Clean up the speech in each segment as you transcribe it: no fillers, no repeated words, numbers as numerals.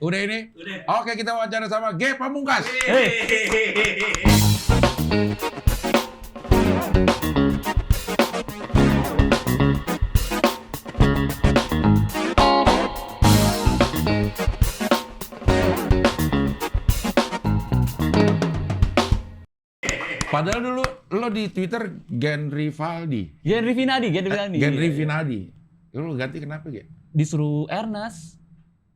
Udah ini? Udah. Oke, kita wawancara sama G Pamungkas. Padahal dulu lo di Twitter Gen Rivaldi. Genri Finadi. Gen Rivinadi. Lo ganti kenapa, Ge? Disuruh Ernest.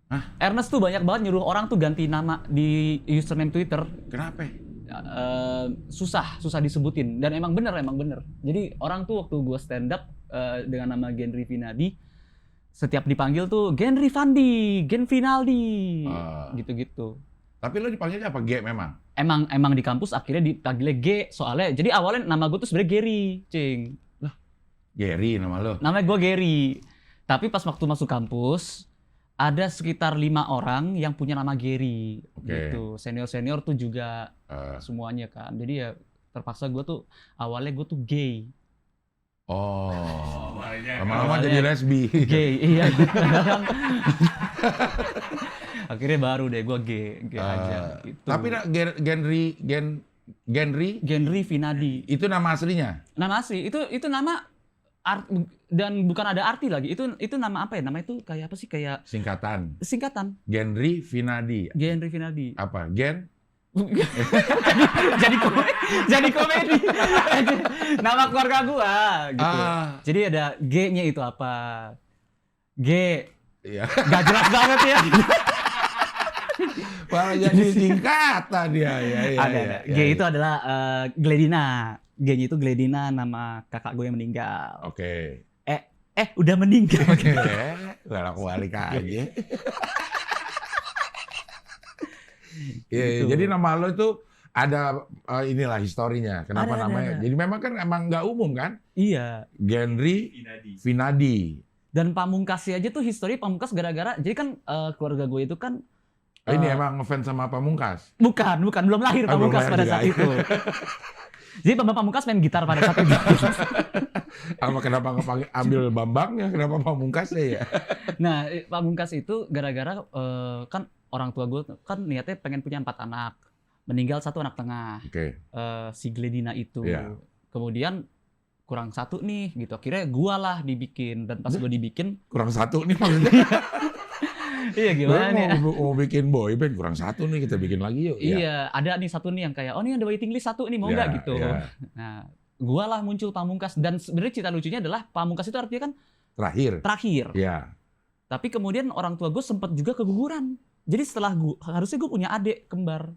Hah? Ernest tuh banyak banget nyuruh orang tuh ganti nama di username Twitter. Kenapa? Susah disebutin. Dan emang bener. Jadi orang tuh waktu gua stand up dengan nama Genri Finadi, setiap dipanggil tuh Genri Fandi, Gen Finaldi, gitu-gitu. Tapi lo dipanggilnya apa? G memang? Emang di kampus akhirnya dipanggilnya G soalnya. Jadi awalnya nama gue tuh sebenarnya Gary, Cing. Gary nama lo? Namanya gue Gary. Tapi pas waktu masuk kampus, ada sekitar 5 orang yang punya nama Gary. Oke. Gitu. Senior tuh juga semuanya kan. Jadi ya terpaksa gue tuh awalnya gue tuh gay. Oh, banyak. lama-lama Awalnya jadi lesbi. Gay, iya. Akhirnya baru deh gue gay aja. Gitu. Tapi Genri Finadi. itu nama aslinya? Nama asli itu nama dan bukan ada arti lagi. Itu nama apa ya? Nama itu kayak apa sih? Kayak Singkatan. Genri Finadi. Finadi. Apa? Gen? jadi komedi. Nama keluarga gua gitu. Jadi ada G-nya itu apa? G. Iya. Gak jelas banget ya. Malah jadi singkatan ya. Ada. G itu adalah Gledina. G-nya itu Gledina, nama kakak gue yang meninggal. Oke. Udah meninggal. Oke. Galak balik aja. Iya, Gitu. jadi nama lo itu ada inilah historinya. Kenapa Ada. namanya? Jadi memang kan emang nggak umum kan? Iya. Genri Finadi. Dan Pamungkasnya aja tuh histori Pamungkas gara-gara. Jadi kan keluarga gue itu kan Ini emang ngefans sama Pamungkas? bukan belum lahir Belum Pamungkas lahir pada juga, saat ya. itu. Jadi Bambang Pamungkas main gitar pada saat itu. Sama kenapa nggak ambil Bambangnya? Kenapa Pamungkasnya ya? Nah, Pamungkas itu gara-gara kan orang tua gue kan niatnya pengen punya 4 anak. Meninggal 1 anak tengah. Oke. Si Gledina itu. Iya. Kemudian kurang 1 nih gitu. Akhirnya gua lah dibikin, dan pas gue dibikin Kurang 1 nih maksudnya. iya gimana nih? Mau bikin boyband kurang 1 nih, kita bikin lagi yuk. Iya, ada nih 1 nih yang kayak oh nih ada waiting list 1 nih mau nggak gitu. Iya. Nah, gua lah muncul Pamungkas, dan sebenarnya cerita lucunya adalah Pamungkas itu artinya kan terakhir. Iya. Tapi kemudian orang tua gue sempet juga keguguran. Jadi setelah harusnya gue punya adik kembar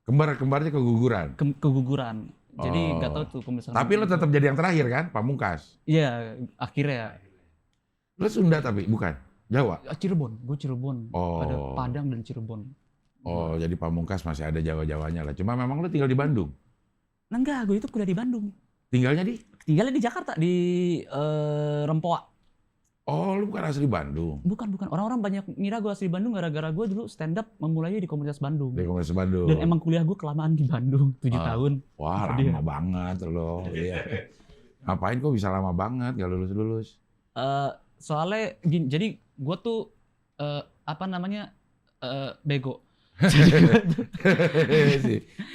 Kembarnya keguguran. keguguran. Jadi Oh. nggak tahu tuh pemisahan. Tapi lo tetap jadi yang terakhir kan, Pamungkas. Iya, akhirnya Lo Sunda tapi bukan Jawa. Cirebon, gue Cirebon. Oh. Ada Padang dan Cirebon. Oh, jadi Pamungkas masih ada Jawa-Jawanya lah. Cuma memang lo tinggal di Bandung. Nah, enggak, gue itu kuliah di Bandung. Tinggalnya di? Tinggalnya di Jakarta, di Rempoa. Oh, lo bukan asli Bandung. Bukan. Orang-orang banyak ngira gue asli Bandung gara-gara gue dulu stand up memulainya di komunitas Bandung. Di Komunitas Bandung. Dan emang kuliah gue kelamaan di Bandung, 7 tahun. Wah, Sedih lama banget lo. Iya. Ngapain kok bisa lama banget nggak lulus-lulus? Soalnya gini, jadi gue tuh bego.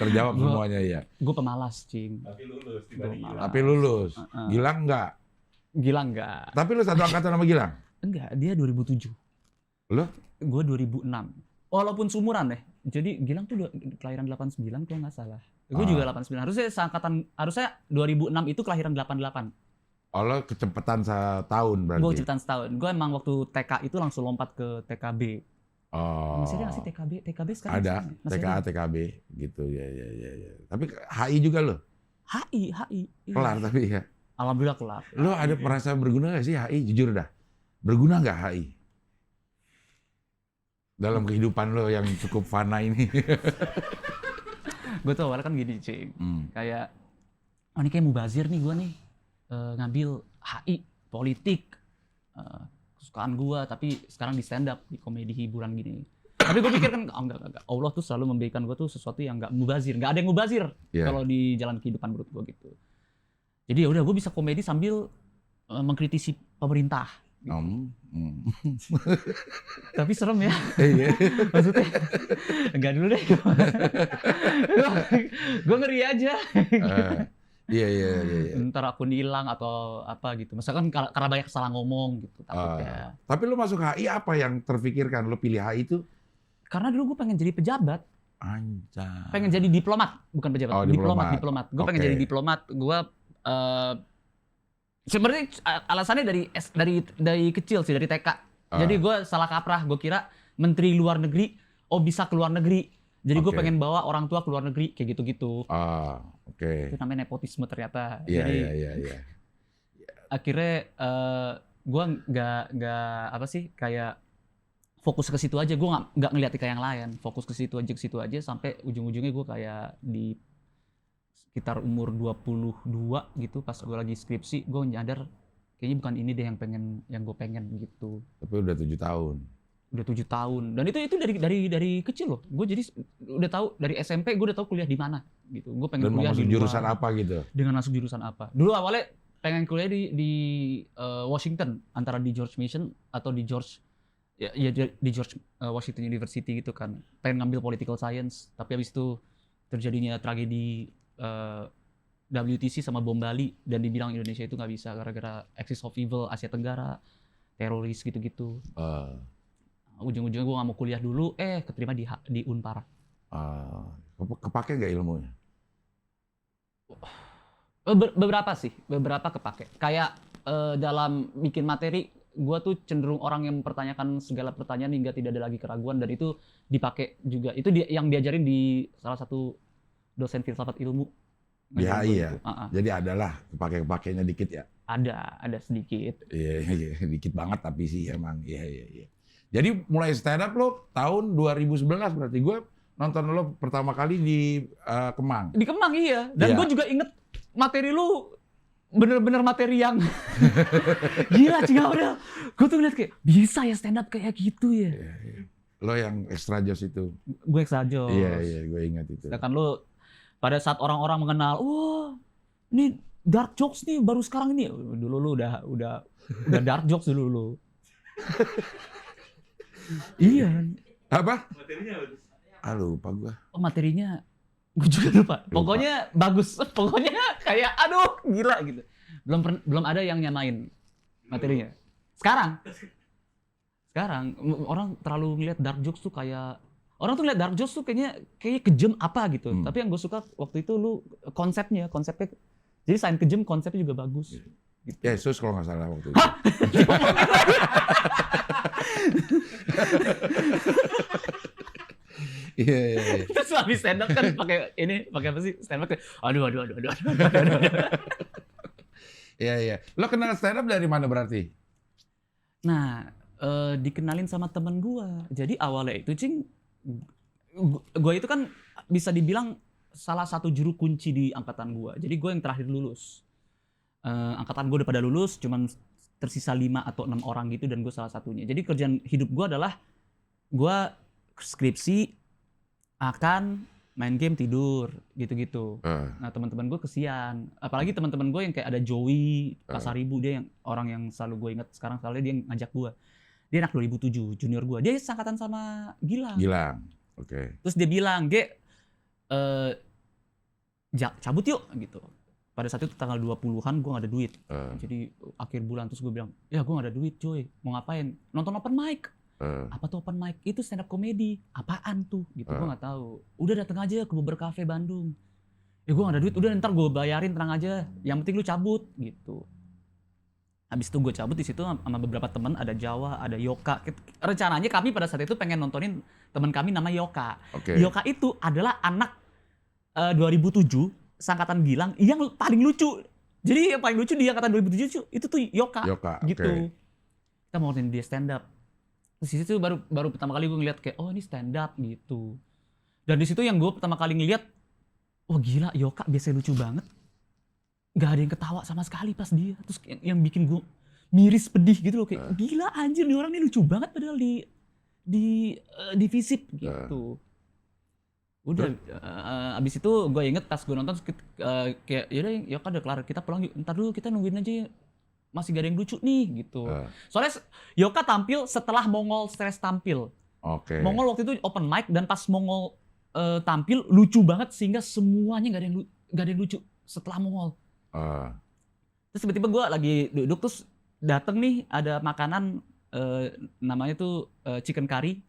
Terjawab semuanya ya. Gue pemalas, Cing. Tapi lulus Tapi lulus. Gilang nggak? Gilang enggak. Tapi lu satu angkatan sama Gilang? Enggak, dia 2007. Lo? Gue 2006. Walaupun sumuran deh. Jadi Gilang tuh kelahiran 89 kalau nggak salah. Gue juga 89. Harusnya 2006 itu kelahiran 88. Oh, lo kecepatan setahun berarti? Gue cepetan setahun. Gue emang waktu TK itu langsung lompat ke TKB. Oh. Masih ada nggak sih TKB? TKB sekarang Ada, masih TKA, ada? TKB gitu ya. Tapi HI juga lo? HI. Iya. Kelar tapi ya. Alhamdulillah kelar. Lo ada merasa berguna gak sih HI? Jujur dah. Berguna gak HI? Dalam kehidupan lo yang cukup fana ini. Gue tuh awalnya kan gini, Cing. Kayak, oh ini kayak mubazir nih gue nih. Ngambil HI, politik. Kesukaan gue, tapi sekarang di stand up, di komedi hiburan gini. Tapi gue pikir kan, enggak. Allah tuh selalu memberikan gue tuh sesuatu yang enggak mubazir. Enggak ada yang mubazir kalau di jalan kehidupan menurut gue gitu. Jadi ya udah gue bisa komedi sambil mengkritisi pemerintah Tapi serem ya. Iya. Maksudnya enggak dulu deh. Gue ngeri aja. Iya. Ntar akun hilang atau apa gitu. Misalkan karena banyak salah ngomong gitu takutnya. Tapi lu masuk HI apa yang terfikirkan? Lu pilih HI itu? Karena dulu gue pengen jadi pejabat. Anjay. Pengen jadi diplomat, bukan pejabat. Oh, diplomat. Gue pengen jadi diplomat. Gue sebenarnya alasannya dari kecil sih, dari TK. Jadi gue salah kaprah. Gue kira menteri luar negeri, bisa ke luar negeri. Jadi gue pengen bawa orang tua ke luar negeri kayak gitu-gitu. Itu namanya nepotisme ternyata. Iya. Akhirnya gue nggak apa sih, kayak fokus ke situ aja. Gue nggak ngeliat ke yang lain. Fokus ke situ aja sampai ujung-ujungnya gue kayak di sekitar umur 22 gitu, pas gue lagi skripsi, gue nyadar kayaknya bukan ini deh yang gue pengen gitu. Tapi udah 7 tahun. Udah 7 tahun. Dan itu dari kecil loh. Gue jadi udah tahu dari SMP gue udah tahu kuliah di mana gitu. Gue pengen Dan kuliah mau masuk jurusan apa gitu. Dengan masuk jurusan apa. Dulu awalnya pengen kuliah di Washington, antara di George Mason atau di George Washington University gitu kan. Pengen ngambil political science, tapi habis itu terjadinya tragedi WTC sama bom Bali, dan dibilang Indonesia itu nggak bisa gara-gara axis of evil Asia Tenggara, teroris gitu-gitu. Ujung-ujungnya gue nggak mau kuliah dulu, keterima di Unpar. Kepake nggak ilmunya? Beberapa kepake. Kayak dalam bikin materi, gue tuh cenderung orang yang mempertanyakan segala pertanyaan hingga tidak ada lagi keraguan, dan itu dipakai juga. Itu yang diajarin di salah satu dosen filsafat ilmu. Di HI ya? Jadi adalah kepake-kepakainya dikit ya? Ada sedikit. Iya, dikit banget tapi sih emang. Iya. Jadi mulai stand up lo tahun 2011 berarti. Gue nonton lo pertama kali di Kemang. Di Kemang iya. Dan gue juga inget materi lo bener-bener materi yang gila udah. Gue tuh ngeliat kayak bisa ya stand up kayak gitu ya. Iya. Lo yang extra joss itu. Gue extra joss. Iya, gue ingat itu. Sedangkan lo pada saat orang-orang mengenal, ini dark jokes nih baru sekarang ini. Dulu lu udah dark jokes dulu lu. Iya. Apa? Materinya bagus. Lupa gua. Materinya gue juga lupa. Pokoknya bagus. Pokoknya kayak aduh gila gitu. Belum ada yang nyamain materinya. Sekarang orang terlalu ngeliat dark jokes tuh kayak orang tuh lihat dark jokes tuh kayaknya kejam apa gitu. Tapi yang gue suka waktu itu lu konsepnya. Jadi selain kejam, konsepnya juga bagus. Gitu. Yesus kalau nggak salah waktu itu. Iya. Terus habis stand up kan pakai apa sih? Stand up kayak aduh. Iya. Lo kenal stand up dari mana berarti? Nah, dikenalin sama temen gue. Jadi awalnya itu gue itu kan bisa dibilang salah satu juru kunci di angkatan gue. Jadi gue yang terakhir lulus. Angkatan gue udah pada lulus, cuman tersisa 5 atau 6 orang gitu, dan gue salah satunya. Jadi kerjaan hidup gue adalah gue skripsi, makan, main game, tidur, gitu-gitu. Nah teman-teman gue kesian. Apalagi teman-teman gue yang kayak ada Joey, Pasaribu, dia yang orang yang selalu gue ingat sekarang, soalnya dia ngajak gue. Dia anak 2007, junior gue. Dia seangkatan sama Gilang. Oke. Terus dia bilang, cabut yuk gitu. Pada saat itu tanggal 20-an gue gak ada duit. Jadi akhir bulan terus gue bilang, ya gue gak ada duit coy. Mau ngapain? Nonton open mic. Apa tuh open mic? Itu stand up comedy. Apaan tuh? Gitu gue gak tahu. Udah dateng aja ke Bubur Cafe Bandung. Ya gue gak ada duit. Udah ntar gue bayarin, tenang aja. Yang penting lu cabut gitu. Habis itu gue cabut di situ sama beberapa teman, ada Jawa, ada Yoka. Rencananya kami pada saat itu pengen nontonin teman kami nama Yoka. Yoka itu adalah anak 2007 seangkatan Gilang yang paling lucu. Jadi yang paling lucu di angkatan 2007 itu tuh Yoka gitu. Kita mau nonton dia stand up. Terus di situ baru pertama kali gue ngeliat kayak ini stand up gitu. Dan di situ yang gue pertama kali ngeliat, gila Yoka biasanya lucu banget. Gak ada yang ketawa sama sekali pas dia. Terus yang bikin gue miris pedih gitu loh, kayak gila anjir nih orang ini lucu banget padahal di visip gitu. Udah abis itu gue inget pas gue nonton kayak yaudah Yoka udah kelar, kita pulang yuk. Ntar dulu kita nungguin aja masih gak ada yang lucu nih gitu. Ah. Soalnya Yoka tampil setelah Mongol Stress tampil. Oke. Mongol waktu itu open mic dan pas Mongol tampil lucu banget sehingga semuanya gak ada yang lucu setelah Mongol. Terus tiba-tiba gue lagi duduk terus dateng nih ada makanan namanya tuh chicken curry,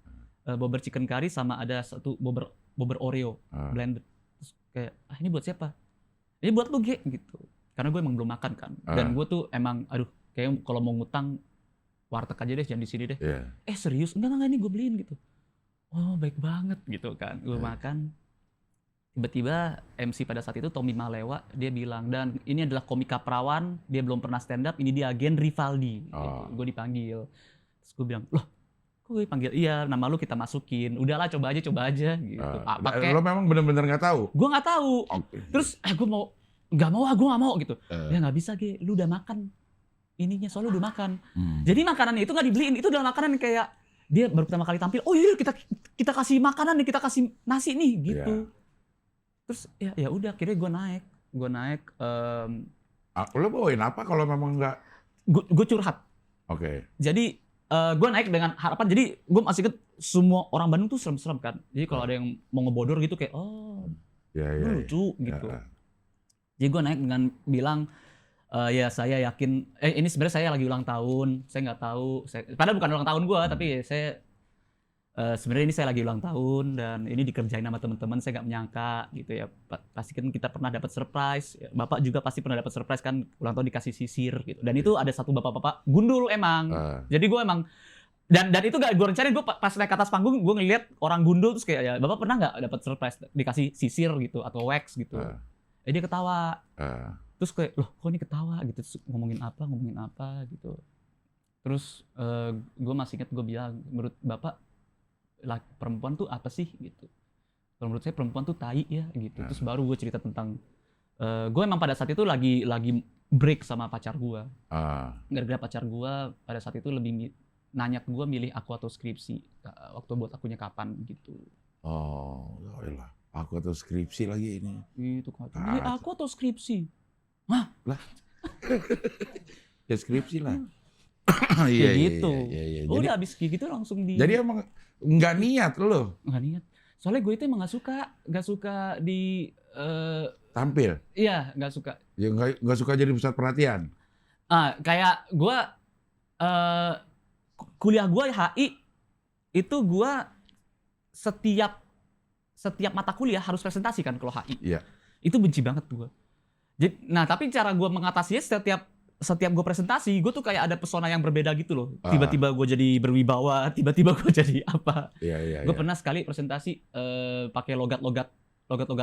bober chicken curry sama ada satu bober Oreo blended. Terus kayak ini buat siapa? Ini buat lu Ge gitu. Karena gue emang belum makan kan. Dan gue tuh emang aduh kayak kalau mau ngutang warteg aja deh, jangan di sini deh. Yeah. Serius? Enggak ini gue beliin gitu. Oh baik banget gitu kan. Gue makan. Tiba-tiba MC pada saat itu Tommy Malewa dia bilang, dan ini adalah komika perawan, dia belum pernah stand up, ini dia Gen Rivaldi. Gitu. Gue dipanggil. Terus gue bilang, loh kok gue dipanggil? Iya nama lu kita masukin. Udahlah coba aja gitu. Lo memang bener-bener gak tahu? Gue gak tahu. Okay. Terus gue gue gak mau gitu. Ya gak bisa Ge, lu udah makan ininya, soalnya lu udah makan. Jadi makanannya itu gak dibeliin, itu adalah makanan kayak dia baru pertama kali tampil, oh iya kita kasih makanan nih, kita kasih nasi nih gitu. Terus ya udah akhirnya gue naik. Lo bawain apa kalau memang nggak? Gue curhat. Oke. Jadi gue naik dengan harapan, jadi gue masih inget semua orang Bandung tuh serem-serem kan. Jadi kalau ada yang mau ngebodor gitu kayak lucu gitu. Jadi gue naik dengan bilang ya saya yakin ini sebenarnya saya lagi ulang tahun. Saya nggak tahu. Padahal bukan ulang tahun gue, tapi saya sebenarnya ini saya lagi ulang tahun dan ini dikerjain sama teman-teman, saya nggak menyangka gitu ya. Pasti kan kita pernah dapat surprise. Bapak juga pasti pernah dapat surprise kan, ulang tahun dikasih sisir gitu. Dan itu ada satu bapak-bapak gundul emang. Jadi gue emang dan itu gak gue rencanain. Gue pas naik ke atas panggung gue ngeliat orang gundul terus kayak ya bapak pernah nggak dapat surprise dikasih sisir gitu atau wax gitu. Dia ketawa. Terus kayak loh kok ini ketawa gitu, terus ngomongin apa gitu. Terus gue masih ingat gue bilang, menurut bapak perempuan tuh apa sih gitu. Kalau menurut saya perempuan tuh tai ya gitu. Terus baru gue cerita tentang gue emang pada saat itu lagi break sama pacar gue. Gara-gara pacar gue pada saat itu lebih nanya ke gue milih aku atau skripsi waktu buat akunya kapan gitu. Oh ya aku atau skripsi lagi ini. Gitu kan. Milih aku atau skripsi? Hah? Lah. Ya skripsi lah. Iya gitu. Iya. Udah habis gitu langsung di. Jadi emang nggak niat lo? Nggak niat. Soalnya gue itu emang nggak suka di tampil. Iya, nggak suka. Ya nggak suka jadi pusat perhatian. Kayak gue kuliah gue HI itu gue setiap mata kuliah harus presentasi kan kalau HI. Iya. Itu benci banget gue. Nah tapi cara gue mengatasinya setiap gue presentasi, gue tuh kayak ada pesona yang berbeda gitu loh. Tiba-tiba gue jadi berwibawa, tiba-tiba gue jadi apa. Iya. Gue pernah sekali presentasi pakai logat-logat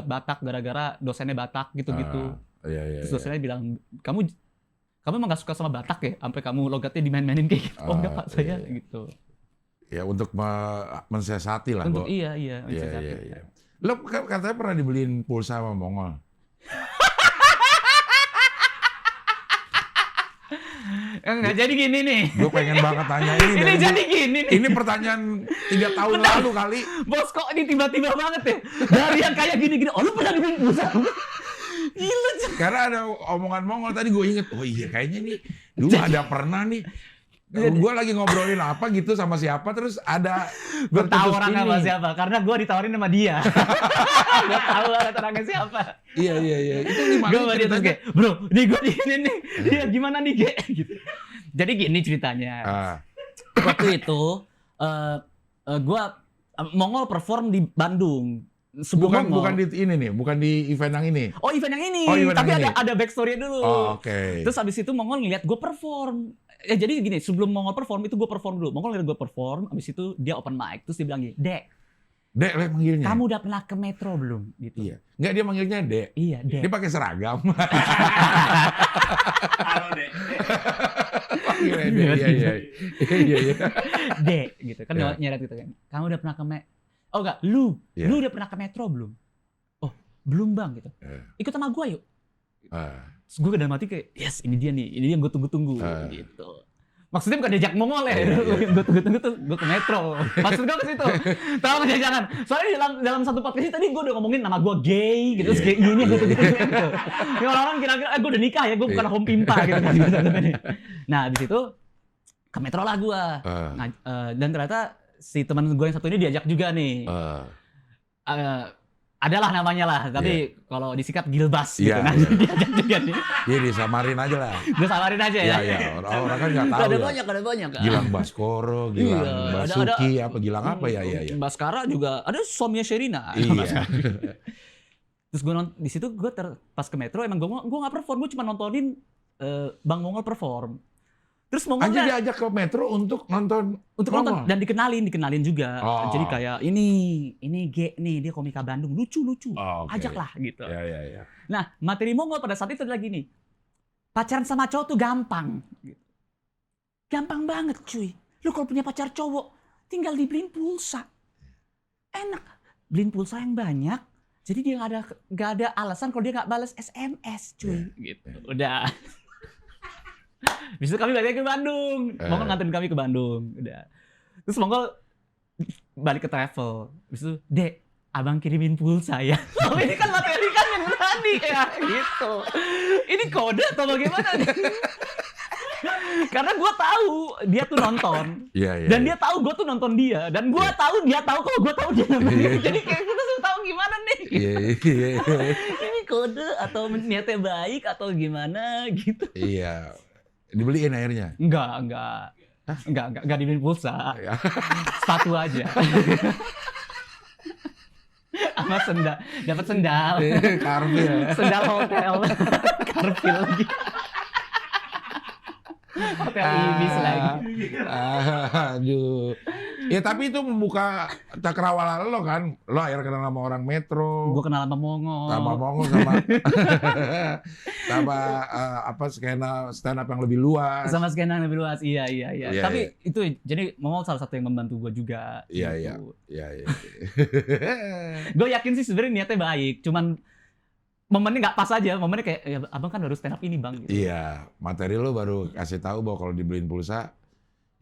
Batak gara-gara dosennya Batak gitu-gitu. Iya. Terus dosennya bilang, kamu emang gak suka sama Batak ya? Sampai kamu logatnya dimain-mainin kayak gitu. Oh enggak Pak, saya gitu. Ya untuk mensiasati lah. Untuk iya. Iya. Lo katanya pernah dibeliin pulsa sama Mongol? Enggak, jadi gini nih. Gue pengen banget tanya ini. Ini jadi gini nih. Ini pertanyaan 3 tahun lalu kali. Bos kok ini tiba-tiba banget ya? Dari yang kayak gini-gini, oh lu pernah dibeliin pulsa? Gila. Karena ada omongan Mongol tadi gue inget, oh iya kayaknya nih dulu ada pernah nih. Gue lagi ngobrolin apa gitu sama siapa, terus ada gue tahu orangnya sama siapa karena gue ditawarin sama dia. Gue tahu orangnya siapa. Iya. Itu gimana? Gue dia terus kayak, bro, nih gue di sini nih. Dia gimana nih Ge? Gitu. Jadi gini ceritanya. Waktu itu gue Mongol perform di Bandung. Bukan di ini nih, bukan di event yang ini. Oh event yang ini. Event tapi yang ada backstory dulu. Oh, oke. Terus habis itu Mongol ngeliat gue perform. Jadi gini, sebelum Mongol perform itu gue perform dulu. Mongol ngeliat gue perform, habis itu dia open mic. Terus dia bilang gini, Dek lah manggilnya. Kamu udah pernah ke Metro belum? Gitu. Iya. Enggak, dia manggilnya Dek. Iya, Dek. Dia pakai seragam. Halo, Dek. Manggilnya Dek. Iya. Dek, gitu kan nyeret gitu kan. Kamu udah pernah ke Oh enggak, lu udah pernah ke Metro belum? Oh, belum Bang gitu. Ikut sama gua yuk. Terus gue dalam hati kayak, yes ini dia nih yang gue tunggu-tunggu gitu. Maksudnya bukan diajak Mongol ya. Gue tunggu tuh, gue ke Metro. Maksud gue ke situ. Tahu nggak jangan. Soalnya dalam satu podcast ini tadi gue udah ngomongin nama gue gay gitu, terus kayak gini gitu. Ini orang-orang kira-kira gue udah nikah ya, gue bukan home pimpa gitu. Nah di situ ke Metro lah gue. Dan ternyata si teman gue yang satu ini diajak juga nih. Adalah namanya lah, tapi kalau disikat Gilbas gitu. Nah, diajak juga nih. Iya, disamarin aja lah. Gue samarin aja ya. Iya, orang kan nggak tahu. Ada banyak. Gilang Baskoro, Gilang Basuki, Gilang apa ya. Baskara juga, ada suaminya Sherina. Iya. Terus gue di situ gue pas ke Metro emang gue nggak perform, gue cuma nontonin Bang Mongol perform. Terus Mongol diajak ke Metro untuk nonton dan dikenalin juga. Jadi kayak ini G nih, dia komika Bandung, lucu. Ajaklah gitu. Iya. Nah, materi Mongol pada saat itu adalah gini. Pacaran sama cowok tuh gampang. Gampang banget, cuy. Lu kalau punya pacar cowok, tinggal dibeliin pulsa. Enak. Beliin pulsa yang banyak. Jadi dia nggak ada alasan kalau dia nggak balas SMS, cuy. Gitu. Udah. Habis itu kami balik ke Bandung. Mongol nganterin kami ke Bandung. Udah. Terus Mongol balik ke travel. Habis itu, Dek, abang kirimin pulsa ya. Oh, ini kan materi kan yang tadi ya. Gitu. Ini kode atau bagaimana? Karena gue tahu dia tuh nonton. Dan dia tahu gue tuh nonton dia. Dan gue tahu dia tahu kalau gue tahu dia nonton. Jadi kayak kita sudah tahu gimana nih. Ini kode atau niatnya baik atau gimana gitu. Iya. Dibeliin akhirnya? Enggak dibeliin pulsa. Sepatu aja. Sama sendal, dapat sendal. Karpil. Sendal hotel. Karpil lagi. Hotel Ibis lagi. Aduh. Ya tapi itu membuka cakrawala lo kan. Lo akhirnya kenal sama orang Metro. Gue kenal sama Mongol. Sama apa skena stand up yang lebih luas. Sama skena yang lebih luas. Iya. Tapi itu jadi Mongol salah satu yang membantu gue juga. Iya. Gue yakin sih sebenarnya niatnya baik. Cuman momennya nggak pas aja. Momennya kayak ya, abang kan harus stand up ini bang. Gitu. Iya. Materi lo baru kasih tahu bahwa kalau dibeliin pulsa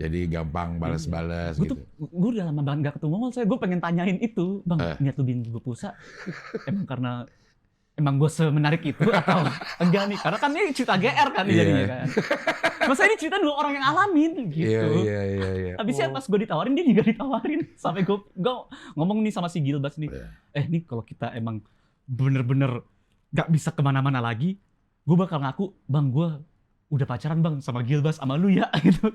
jadi gampang balas-balas gitu. Gue udah lama banget gak ketemu Mongol, gue pengen tanyain itu, bang, niat lu beliin gue pulsa, emang gue semenarik itu atau enggak nih? Karena kan ini cerita GR kan jadinya kan. Masa ini cerita dua orang yang alamin gitu. Iya. Habisnya pas gue ditawarin, dia juga ditawarin. Sampai gue ngomong nih sama si Gilbas nih, nih kalau kita emang bener-bener gak bisa kemana-mana lagi, gue bakal ngaku, bang gue udah pacaran bang sama Gilbas sama lu ya gitu.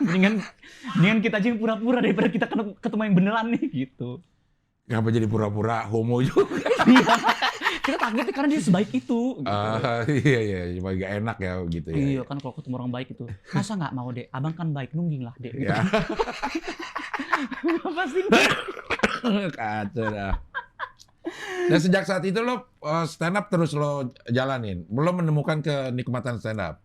Mendingan kita aja yang pura-pura daripada kita ketemu yang beneran nih gitu. Kenapa jadi pura-pura homo juga? Kita takutnya karena dia sebaik itu. Gitu. Iya, cuma gak enak ya gitu ya. Iya kan kalau ketemu orang baik itu. Masa nggak mau dek? Abang kan baik, nungging lah dek. Gitu. Ya. Pasti. Kacau dah. Dan sejak saat itu lo stand up terus lo jalanin? Belum menemukan kenikmatan stand up?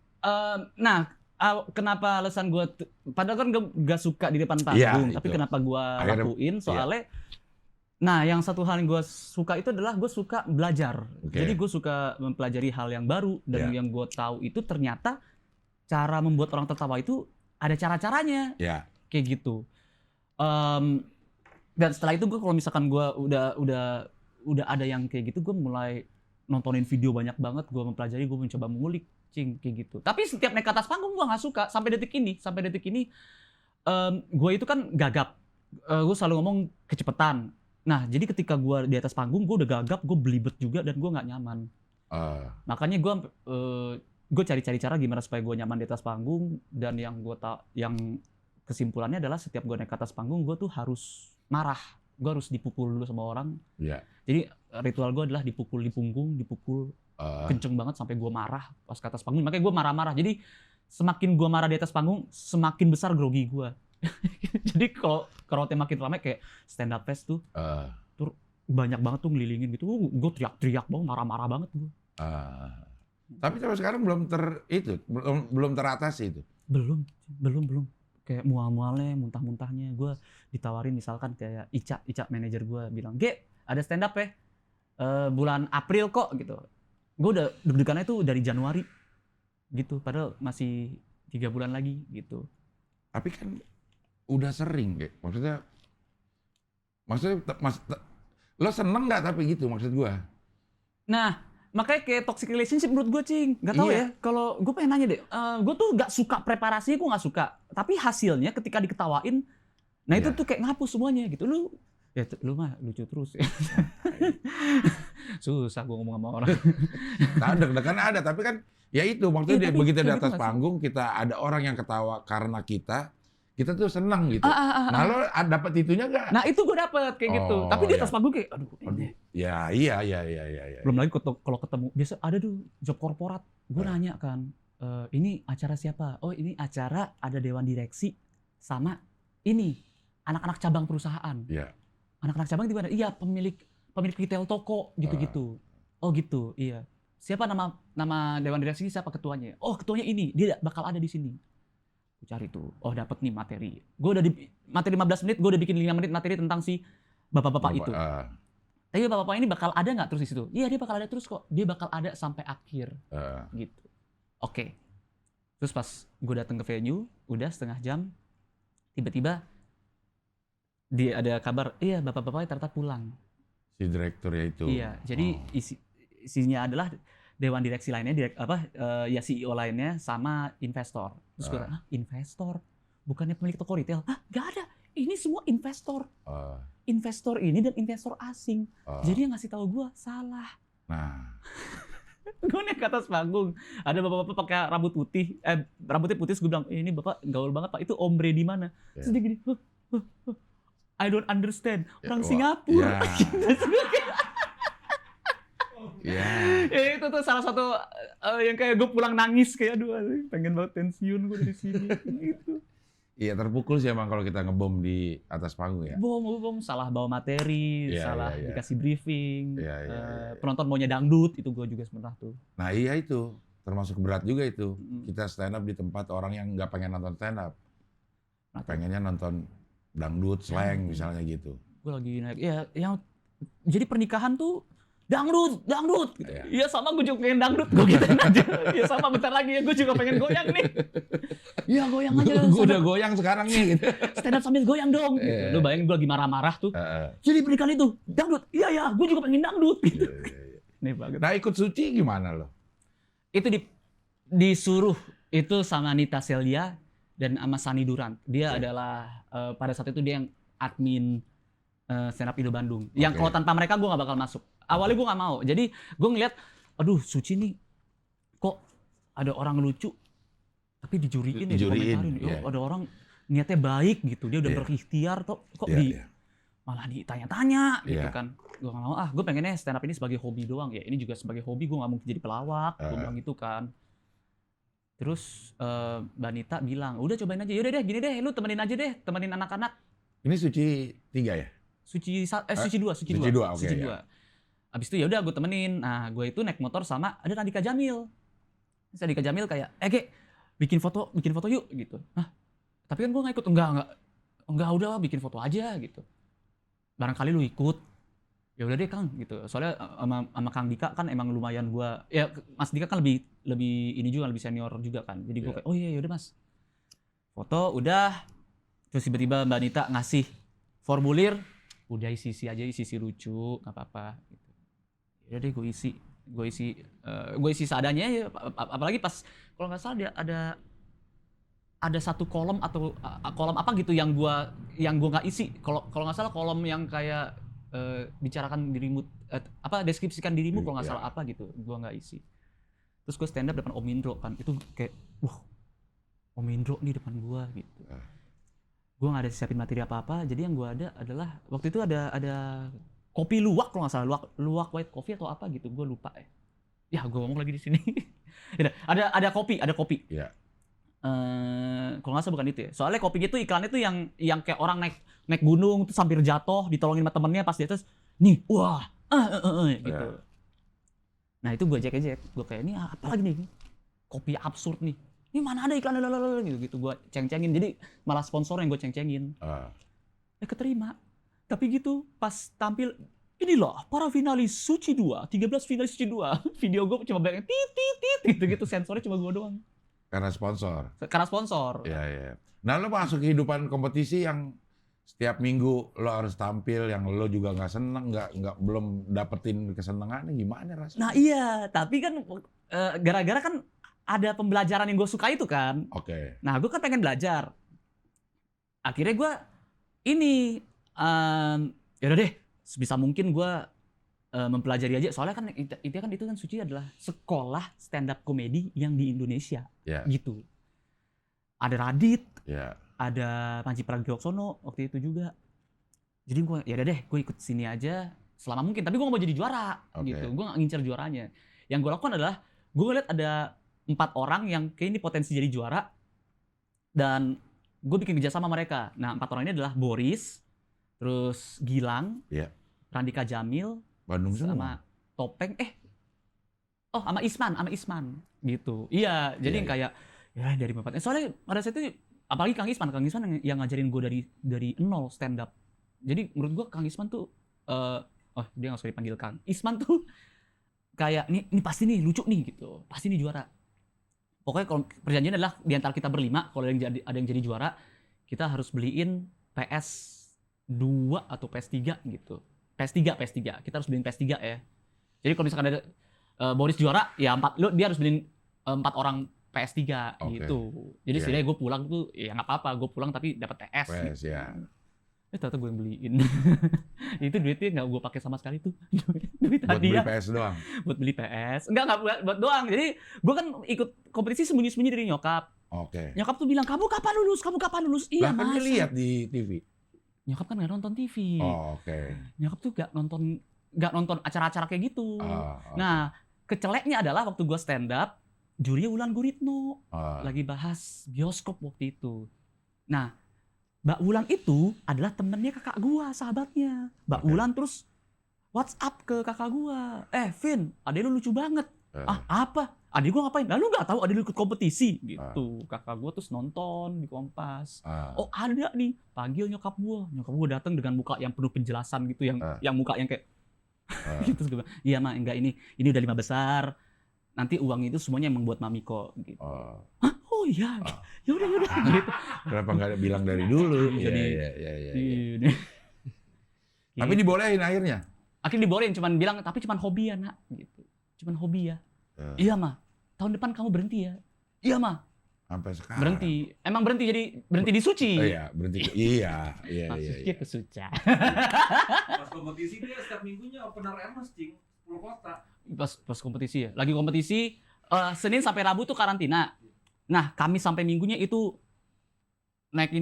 Kenapa alasan gue, padahal kan gue gak suka di depan panggung, tapi kenapa gue lakuin soalnya, nah yang satu hal yang gue suka itu adalah gue suka belajar, jadi gue suka mempelajari hal yang baru dan yang gue tahu itu ternyata cara membuat orang tertawa itu ada cara-caranya, kayak gitu. Dan setelah itu gue kalau misalkan gue udah ada yang kayak gitu, gue mulai nontonin video banyak banget, gue mempelajari, gue mencoba mengulik. Kayak gitu. Tapi setiap naik ke atas panggung gue nggak suka sampai detik ini. Gue itu kan gagap. Gue selalu ngomong kecepatan. Nah jadi ketika gue di atas panggung gue udah gagap, gue belibet juga dan gue nggak nyaman. Makanya gue cari-cari cara gimana supaya gue nyaman di atas panggung, dan yang kesimpulannya adalah setiap gue naik ke atas panggung gue tuh harus marah. Gue harus dipukul dulu sama orang. Jadi ritual gue adalah dipukul di punggung, dipukul kenceng banget sampai gue marah pas ke atas panggung. Makanya gue marah-marah. Jadi semakin gue marah di atas panggung, semakin besar grogi gue. Jadi kalau crowd-nya makin ramai kayak stand up fest tuh, tuh banyak banget tuh ngelilingin gitu. Gue teriak-teriak banget, marah-marah banget gue. Tapi sampai sekarang belum teratasi itu. Belum. Kayak mual-mualnya, muntah-muntahnya. Gue ditawarin misalkan kayak Ica manajer gue bilang, "Ge, ada stand up ya? Bulan April kok," gitu. Gue udah deg-degannya tuh dari Januari gitu, padahal masih 3 bulan lagi gitu. Tapi kan udah sering kayak maksudnya lo seneng nggak tapi gitu maksud gua. Nah, makanya kayak toxic relationship menurut gue, Cing. Gak tau Iya. ya, kalau gue pengen nanya deh, gue tuh gak suka preparasinya, gue gak suka. Tapi hasilnya ketika diketawain, nah itu Iya. tuh kayak ngapus semuanya gitu. Lu mah lucu terus ya. Susah gue ngomong sama orang. Nah, deg-degan ada, tapi kan ya itu maksudnya Iya, tapi begitu di kayak gitu atas nggak sih? panggung kita ada orang yang ketawa karena kita tuh senang gitu. Nah, lo dapat itunya nggak? Nah itu gue dapet kayak gitu. Oh, Tapi di atas iya. panggung kayak, aduh. Ya, iya. Belum lagi kalau ketemu, biasa ada tuh job korporat. Gue nanya kan, ini acara siapa? Oh ini acara ada dewan direksi sama ini anak-anak cabang perusahaan. Iya. Anak-anak cabang di mana? Iya, pemilik retail toko gitu-gitu. Oh gitu, iya. Siapa nama dewan direksi ini, siapa ketuanya? Oh, ketuanya ini, dia bakal ada di sini. Gue cari tuh. Oh, dapat nih materi. Gue udah di materi 15 menit, gue udah bikin 5 menit materi tentang si bapak-bapak itu. Tapi bapak-bapak ini bakal ada nggak terus di situ? Iya, dia bakal ada terus kok. Dia bakal ada sampai akhir. Gitu. Oke. Terus pas gue datang ke venue, udah setengah jam, tiba-tiba dia ada kabar, iya bapak-bapaknya ternyata pulang. Si direkturnya itu. Iya, jadi isinya adalah dewan direksi lainnya, ya CEO lainnya sama investor. Terus gue bilang, investor? Bukannya pemilik toko retail? Hah, nggak ada. Ini semua investor. Investor ini dan investor asing. Jadi yang ngasih tahu gue salah. Nah. Gue naik ke atas panggung, ada bapak-bapak pakai rambut putih, rambutnya putih, terus gue bilang, ini bapak gaul banget pak, itu ombre di mana? Terus dia gini, I don't understand, orang Singapura. Ya itu tuh salah satu yang kayak gue pulang nangis kayak aduh pengen banget pensiun gue dari sini gitu. Iya terpukul sih emang kalau kita ngebom di atas panggung ya. Bom salah bawa materi, salah dikasih briefing, Iya. penonton maunya dangdut itu gue juga pernah tuh. Nah iya itu termasuk berat juga itu. Kita stand up di tempat orang yang nggak pengen nonton stand up, pengennya nonton dangdut, slang misalnya gitu. Gue lagi naik, ya yang jadi pernikahan tuh dangdut gitu. Ya sama gue juga pengen dangdut, gue gituin aja. Ya sama bentar lagi ya gue juga pengen goyang nih. Ya goyang aja. Gue udah goyang sekarang nih gitu. Stand up sambil goyang dong. Gitu. Lu bayangin gue lagi marah-marah tuh. Jadi pernikahan itu dangdut. Iya gue juga pengen dangdut gitu. Nih banget. Nah ikut Suci gimana lo? Itu disuruh itu sama Nita Celia dan sama Sani Durant. Dia adalah pada saat itu dia yang admin stand up Indo Bandung. Yang kalau tanpa mereka gue nggak bakal masuk. Awalnya gue nggak mau. Jadi gue ngeliat, aduh Suci nih kok ada orang lucu tapi dijuriin ya, dikomentarin. Ada orang niatnya baik gitu. Dia udah berikhtiar kok malah ditanya-tanya gitu kan. Gue nggak mau. Gue pengennya stand up ini sebagai hobi doang. Ya ini juga sebagai hobi, gue nggak mungkin jadi pelawak. Gue bilang gitu kan. Terus Mbak Nita bilang, udah cobain aja. Yaudah deh, gini deh, lu temenin aja deh, temenin anak-anak. Ini Suci 3 ya? Suci 2. Suci 2, oke. Abis itu ya udah gue temenin. Nah, gue itu naik motor sama ada Andika Jamil. Terus Andika Jamil kayak, Ge, bikin foto yuk gitu. Hah? Tapi kan gue nggak ikut. Enggak, udah bikin foto aja gitu. Barangkali lu ikut. Ya udah deh Kang gitu. Soalnya sama Kang Dika kan emang lumayan gue, ya Mas Dika kan lebih ini juga, lebih senior juga kan. Jadi gue kayak, oh iya udah Mas. Foto udah. Terus tiba-tiba Mbak Nita ngasih formulir, udah isi lucu, nggak apa-apa. Gitu. Ya deh gue isi seadanya ya. Apalagi pas kalau nggak salah dia ada satu kolom atau kolom apa gitu yang gua nggak isi. Kalau nggak salah kolom yang kayak bicarakan dirimu, deskripsikan dirimu kalau nggak salah apa gitu, gua nggak isi. Terus gue stand up depan Om Indro kan, itu kayak Om Indro nih depan gua gitu. Gue nggak ada siapin materi apa-apa, jadi yang gue ada adalah waktu itu ada kopi luwak kalau nggak salah, luwak white coffee atau apa gitu, gue lupa ya. Ya gue ngomong lagi di sini. ada kopi. Iya. Kalau nggak salah bukan itu ya. Soalnya kopi itu iklannya tuh yang kayak orang naik gunung terus hampir jatuh, ditolongin sama temennya pas di atas, nih wah gitu. Nah itu gue ejek, gue kayak ini apa lagi nih, kopi absurd nih. Ini mana ada iklan gitu gue ceng-cengin, jadi malah sponsor yang gue ceng-cengin. Keterima. Tapi gitu pas tampil, inilah para finalis Suci 2, 13 finalis Suci 2. Video gue cuma bayangin tit gitu sensornya cuma gue doang. Karena sponsor. Karena sponsor. Iya, iya. Nah, lo masuk kehidupan kompetisi yang setiap minggu lo harus tampil, yang lo juga nggak seneng, belum dapetin kesenangannya, gimana rasanya? Nah iya, tapi kan gara-gara kan ada pembelajaran yang gue suka itu kan. Oke. Nah gue kan pengen belajar. Akhirnya gue ini, yaudah deh, sebisa mungkin gue mempelajari aja. Soalnya kan itu kan Suci adalah sekolah stand up komedi yang di Indonesia, gitu. Ada Radit, ada Panji Pragiwaksono waktu itu juga. Jadi gue ya udah deh, gue ikut sini aja selama mungkin. Tapi gue gak mau jadi juara, gitu. Gue gak ngincer juaranya. Yang gue lakukan adalah gue ngeliat ada 4 orang yang kayak ini potensi jadi juara, dan gue bikin kerjasama mereka. Nah 4 orang ini adalah Boris, terus Gilang, Randika Jamil, Bandung sama Topeng, sama Isman, gitu. Iya, jadi kayak ya dari 4. Soalnya pada saat itu apalagi Kang Isman yang ngajarin gue dari nol stand up. Jadi menurut gue Kang Isman tuh dia nggak usah dipanggil Kang. Isman tuh kayak ini pasti nih lucu nih gitu, pasti nih juara. Pokoknya kalau perjanjian adalah di antara kita berlima, kalau ada yang jadi juara, kita harus beliin PS2 atau PS3 gitu. PS3. Kita harus beliin PS3 ya. Jadi kalau misalkan ada Boris juara, ya dia harus beliin 4 orang PS3 gitu. Jadi setidaknya gue pulang tuh ya nggak apa-apa, gue pulang tapi dapat PS gitu. Ya. Ternyata gue yang beliin. Itu duitnya nggak gue pakai sama sekali tuh. Duit buat hadiah. Beli PS doang? Buat beli PS. Enggak buat doang. Jadi gue kan ikut kompetisi sembunyi-sembunyi dari nyokap. Nyokap tuh bilang, kamu kapan lulus? Iya, kan masa? lihat di TV. Nyokap kan nggak nonton TV. Nyokap tuh nggak nonton acara-acara kayak gitu. Nah, keceleknya adalah waktu gue stand up, jurinya Wulan Guritno. Lagi bahas bioskop waktu itu. Nah, Mbak Wulan itu adalah temennya kakak gua, sahabatnya. Mbak Wulan terus WhatsApp ke kakak gua. Vin, adek lu lucu banget. Apa? Adek gua ngapain? Lalu nggak tahu adek lu ikut kompetisi gitu. Kakak gua terus nonton di Kompas. Oh ada nih, panggil nyokap gua. Nyokap gua datang dengan muka yang penuh penjelasan gitu, yang muka yang kayak gitu. Terus gua bilang, iya mak, enggak, ini udah 5 besar. Nanti uang itu semuanya emang buat mami kok gitu. Hah? Oh iya, yaudah gitu. Kenapa nggak bilang dari dulu? Iya. Tapi dibolehin akhirnya? Akhirnya dibolehin, cuman hobi ya nak, gitu. Cuman hobi ya. Iya mah, tahun depan kamu berhenti ya. Iya mah. Sampai sekarang. Berhenti. Emang berhenti di Suci. Iya, berhenti. Iya. Maksudnya ke Suca. Pas kompetisi dia setiap minggunya opener Ernest, Cing. 10 kota. Pas kompetisi ya. Lagi kompetisi, Senin sampai Rabu tuh karantina. Nah, Kamis sampai Minggunya itu naik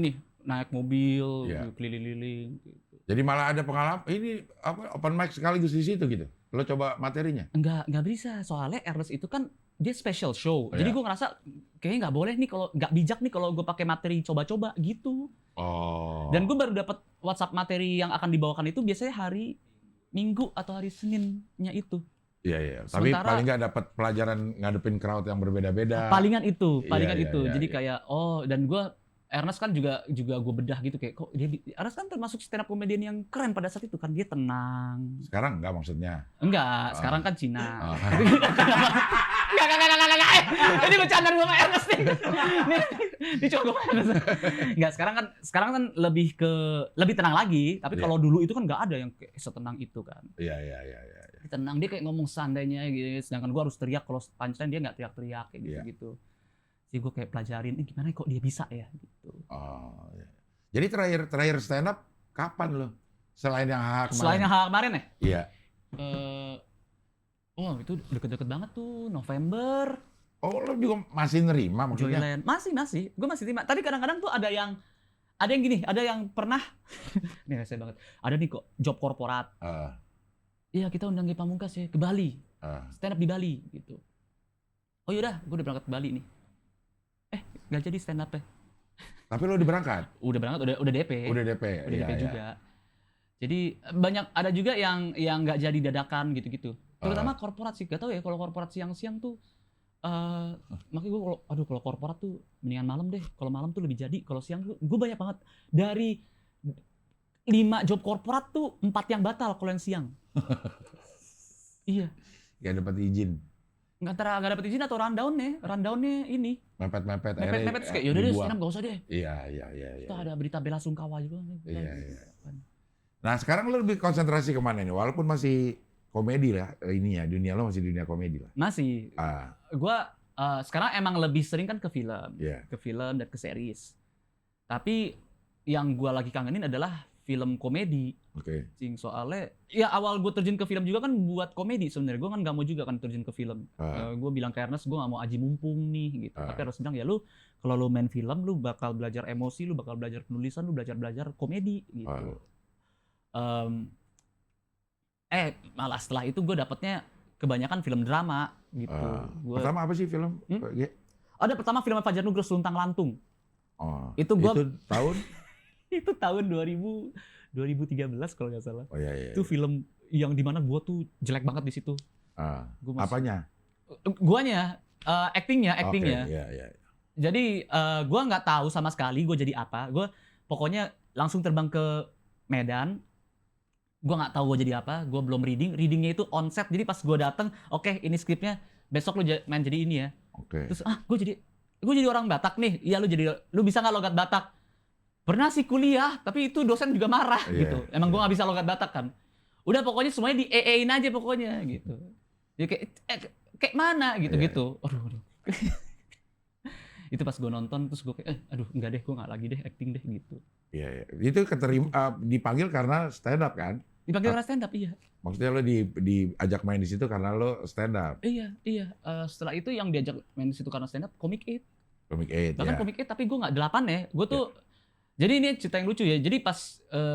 mobil, keliling-keliling. Gitu. Jadi malah ada pengalaman, ini open mic sekaligus di situ gitu? Lo coba materinya? Nggak bisa, soalnya Ernest itu kan dia special show. Jadi gue ngerasa kayaknya nggak boleh nih, kalau nggak bijak nih kalau gue pakai materi coba-coba gitu. Dan gue baru dapat WhatsApp materi yang akan dibawakan itu biasanya hari Minggu atau hari Seninnya itu. Iya. Tapi paling nggak dapat pelajaran ngadepin crowd yang berbeda-beda. Palingan itu. Jadi kayak dan gue Ernest kan juga gue bedah gitu, kayak kok Ernest kan termasuk stand up comedian yang keren pada saat itu kan, dia tenang. Sekarang nggak maksudnya? Enggak, sekarang kan Cina. Enggak. Ini bercanda gue sama Ernest nih. Ini cuma gue sama Ernest. Enggak, sekarang kan lebih tenang lagi, tapi kalau dulu itu kan nggak ada yang kayak setenang itu kan. Iya. Tenang, dia kayak ngomong seandainya gitu, sedangkan gue harus teriak kalau punchline, dia nggak teriak-teriak kayak gitu. Jadi gue kayak pelajarin, gimana kok dia bisa ya gitu. Iya. Jadi terakhir stand up kapan lo? Selain yang HH kemarin? Selain yang HH kemarin ya? Iya. Itu deket-deket banget tuh, November. Oh, lo juga masih nerima maksudnya? Joyland. Masih. Gue masih terima. Tapi kadang-kadang tuh ada yang gini, ada yang pernah, ini rasanya banget. Ada nih kok, job korporat. Iya, kita undang Ge Pamungkas ya ke Bali. Stand up di Bali gitu. Oh yaudah, gue udah berangkat ke Bali nih. Nggak jadi stand up ya. Tapi lo udah berangkat? Udah berangkat, udah DP. Udah DP juga. Jadi ada juga yang nggak jadi dadakan gitu-gitu. Terutama korporat sih, gak tau ya, kalau korporat siang-siang tuh makanya gue kalau korporat tuh mendingan malam deh. Kalau malam tuh lebih jadi, kalau siang tuh gue banyak banget. Dari 5 job korporat tuh 4 yang batal kalau yang siang. Iya. Gak dapat izin. Antara nggak dapet izin atau rundownnya ini. Mepet-mepet. Mepet-mepet terus kayak yaudah deh, stand up nggak usah deh. Iya. Itu ada berita bela sungkawa juga. Iya. Nah sekarang lo lebih konsentrasi kemana nih? Walaupun masih komedi lah ini ya, dunia lo masih dunia komedi lah. Masih. Gua sekarang emang lebih sering kan ke film. Ke film dan ke series. Tapi yang gua lagi kangenin adalah film komedi. Oke. Soalnya ya awal gue terjun ke film juga kan buat komedi sebenarnya. Gue kan nggak mau juga kan terjun ke film. Gue bilang ke Ernest, gue nggak mau aji mumpung nih gitu. Tapi Ernest bilang ya lu kalau lu main film lu bakal belajar emosi, lu bakal belajar penulisan, lu belajar komedi gitu. Malah setelah itu gue dapetnya kebanyakan film drama gitu. Pertama apa sih film? Ada pertama film Fajar Nugros, Luntang Lantung. Itu tahun? Itu tahun 2013 kalau nggak salah. Iya. Itu film yang dimana gue tuh jelek banget di situ. Apanya? Guanya, actingnya. Iya. Jadi gue nggak tahu sama sekali gue jadi apa. Gue pokoknya langsung terbang ke Medan. Gue nggak tahu gue jadi apa. Gue belum readingnya itu on set. Jadi pas gue dateng, oke, ini skripnya. Besok lu main jadi ini ya. Terus gue jadi orang Batak nih. Iya lu bisa nggak logat Batak? Pernah sih kuliah, tapi itu dosen juga marah gitu. Emang gue nggak bisa logat Batak kan. Udah pokoknya semuanya di EE-in aja pokoknya gitu. Jadi kayak mana gitu. Aduh. Itu pas gue nonton terus gue kayak aduh enggak deh, gue nggak lagi deh acting deh gitu. Iya. Itu dipanggil karena stand up kan? Dipanggil karena stand up, iya. Maksudnya lo diajak main di situ karena lo stand up. Iya. Setelah itu yang diajak main di situ karena stand up Comic 8. Comic 8. Bahkan Comic 8 tapi gue nggak 8 ya. Gue tuh jadi ini cerita yang lucu ya. Jadi pas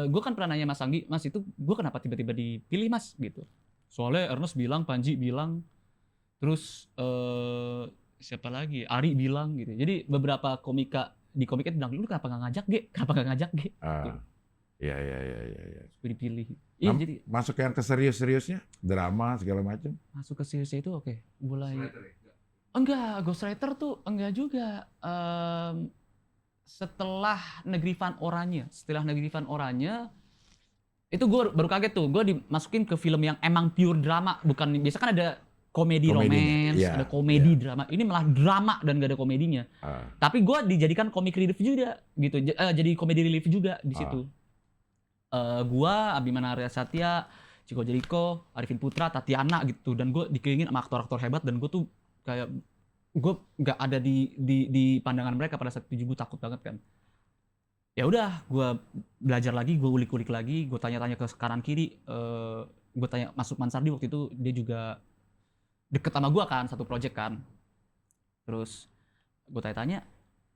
gue kan pernah nanya Mas Anggi, Mas itu gue kenapa tiba-tiba dipilih Mas gitu. Soalnya Ernest bilang, Panji bilang, terus siapa lagi? Ari bilang gitu. Jadi beberapa komika di Comic 8 bilang, lu kenapa nggak ngajak Ge? Iya. Gue dipilih. Iya jadi. Masuk yang ke serius-seriusnya, drama segala macam. Masuk ke seriusnya itu oke. Mulai. Enggak, Ghostwriter tuh enggak juga. Setelah Negeri Van Oranye, itu gue baru kaget tuh, gue dimasukin ke film yang emang pure drama, bukan biasa kan ada komedi romance, ada komedi drama, ini malah drama dan gak ada komedinya. Tapi gue dijadikan comic relief juga, gitu, jadi komedi relief juga di situ. Gue, Abimana Arya Satya, Chico Jericho, Arifin Putra, Tatiana gitu, dan gue dikelilingin sama aktor-aktor hebat dan gue tuh kayak gue nggak ada di pandangan mereka pada saat itu, gue takut banget kan. Ya udah, gue belajar lagi, gue ulik-ulik lagi, gue tanya-tanya ke kanan kiri, gue tanya Mas Lukman Sardi waktu itu, dia juga deket sama gue kan, satu project kan. Terus gue tanya-tanya,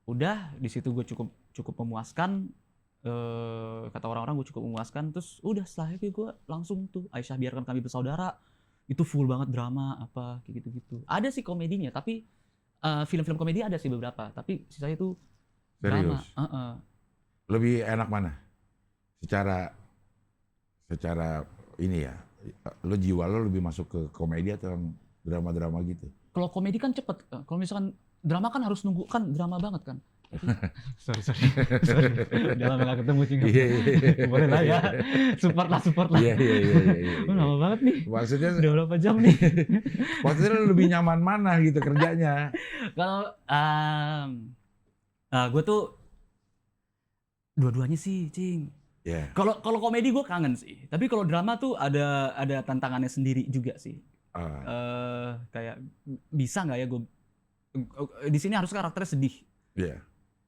udah di situ gue cukup memuaskan, kata orang-orang gue cukup memuaskan. Terus udah setelah itu gue langsung tuh Aisyah Biarkan Kami Bersaudara, itu full banget drama apa kayak gitu-gitu. Ada sih komedinya, tapi film-film komedi ada sih beberapa, tapi sisanya itu drama. Lebih enak mana? Secara ini ya, lo jiwa lo lebih masuk ke komedi atau yang drama-drama gitu? Kalau komedi kan cepet, kalau misalkan drama kan harus nunggu, kan drama banget kan. Sorry. Udah lama gak ketemu sih. Boleh lah ya. Support lah. Iya. Lama banget nih. Maksudnya udah berapa jam nih? Maksudnya lo lebih nyaman mana gitu kerjanya? Kalau gue tuh dua-duanya sih, Cing. Kalau komedi gue kangen sih. Tapi kalau drama tuh ada tantangannya sendiri juga sih. Kayak bisa nggak ya gue di sini harus karakternya sedih.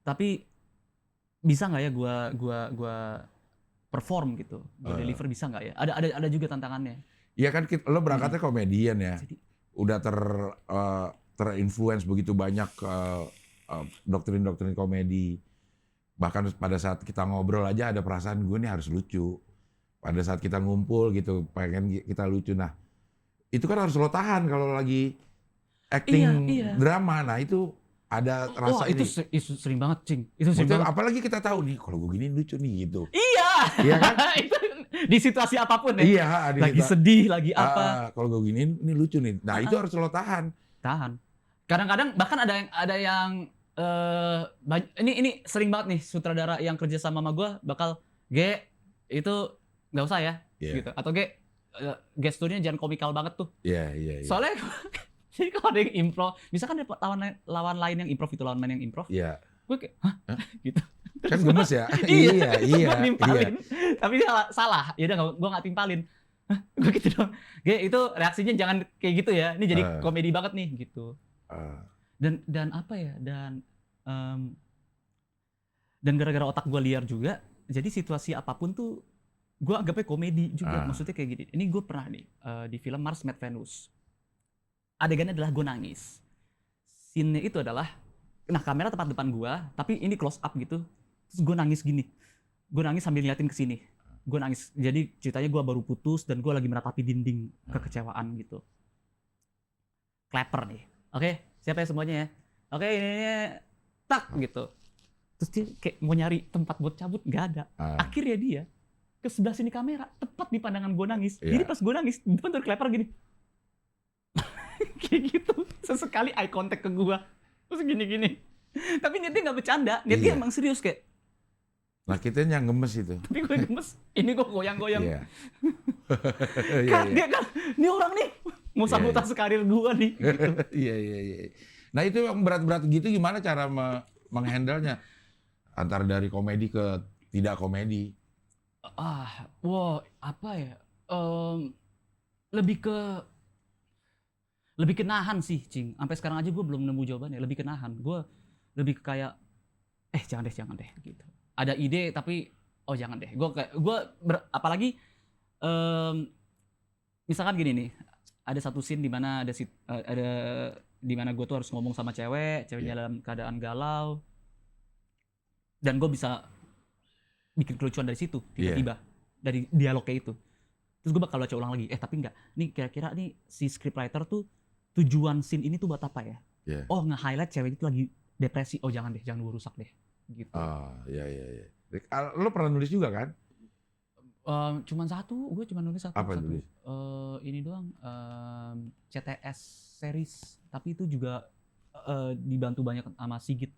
Tapi bisa nggak ya gua perform gitu, deliver bisa nggak ya? Ada juga tantangannya. Iya kan lo berangkatnya komedian ya. Jadi, udah terinfluence begitu banyak doktrin-doktrin komedi. Bahkan pada saat kita ngobrol aja ada perasaan gue nih harus lucu. Pada saat kita ngumpul gitu pengen kita lucu. Nah itu kan harus lo tahan kalau lagi acting drama. Nah itu ada rasa itu sering banget, Cing. Itu sering banget. Apalagi kita tahu nih, kalau gue gini lucu nih gitu. Iya kan? Itu di situasi apapun ya. Iya. Lagi sedih, lagi apa. Kalau gue gini, ini lucu nih. Nah itu harus lo tahan. Kadang-kadang bahkan ada yang ini sering banget nih sutradara yang kerja sama gue bakal itu nggak usah ya, gitu. Atau gesturnya jangan komikal banget tuh. Iya. Soalnya Jadi kalau ada yang improv, misalkan ada lawan lain yang improv itu lawan main yang improv, Iya. gue kayak hah Hah? gitu. Kan gemes ya? Iya, terus iya, gue nimpalin. Tapi dia salah. Ya udah gue nggak timpalin. Hah? Gue gitu dong. Kayak itu reaksinya jangan kayak gitu ya. Ini jadi komedi banget nih gitu. Dan apa ya? Dan gara-gara otak gue liar juga, jadi situasi apapun tuh gue anggapnya komedi juga. Maksudnya kayak gini. Ini gue pernah nih di film Mars Met Venus. Adegannya adalah gue nangis. Scene-nya itu adalah, nah kamera tepat depan gue, tapi ini close up gitu. Terus gue nangis gini. Gue nangis sambil ngeliatin ke sini. Gue nangis. Jadi ceritanya gue baru putus dan gue lagi meratapi dinding kekecewaan gitu. Clapper nih. Oke, siapa ya semuanya ya? Oke, ini tak gitu. Terus dia kayak mau nyari tempat buat cabut, nggak ada. Akhirnya dia ke sebelah sini kamera, tepat di pandangan gue nangis. Jadi pas gue nangis, bentar Clapper gini. Kayak gitu. Sesekali eye contact ke gue. Terus gini-gini. Tapi niatnya nggak bercanda. Niatnya emang serius kayak. Nah kita yang gemes itu. Tapi gue gemes. Ini gue goyang-goyang. Iya. Dia kan, ini orang nih mau sabotase karir gue nih. Gitu. Iya. Nah itu yang berat-berat gitu gimana cara menghandle-nya? Antara dari komedi ke tidak komedi. Apa ya? Lebih ke nahan sih, Cing. Sampai sekarang aja gue belum nemu jawabannya. Lebih ke nahan. Gue lebih ke kayak, jangan deh gitu. Ada ide tapi, jangan deh. Apalagi, misalkan gini nih, ada satu scene di mana ada di mana gue tuh harus ngomong sama ceweknya dalam keadaan galau, dan gue bisa bikin kelucuan dari situ tiba-tiba dari dialognya itu. Terus gue bakal baca ulang lagi. Tapi enggak. Nih kira-kira nih si scriptwriter tuh tujuan scene ini tuh buat apa ya? Nge-highlight cewek itu lagi depresi. Jangan deh, jangan gue rusak deh. Gitu. Iya. Lo pernah nulis juga kan? Gue cuma nulis satu. Apa nulis? Ini doang, CTS series. Tapi itu juga dibantu banyak sama Sigit.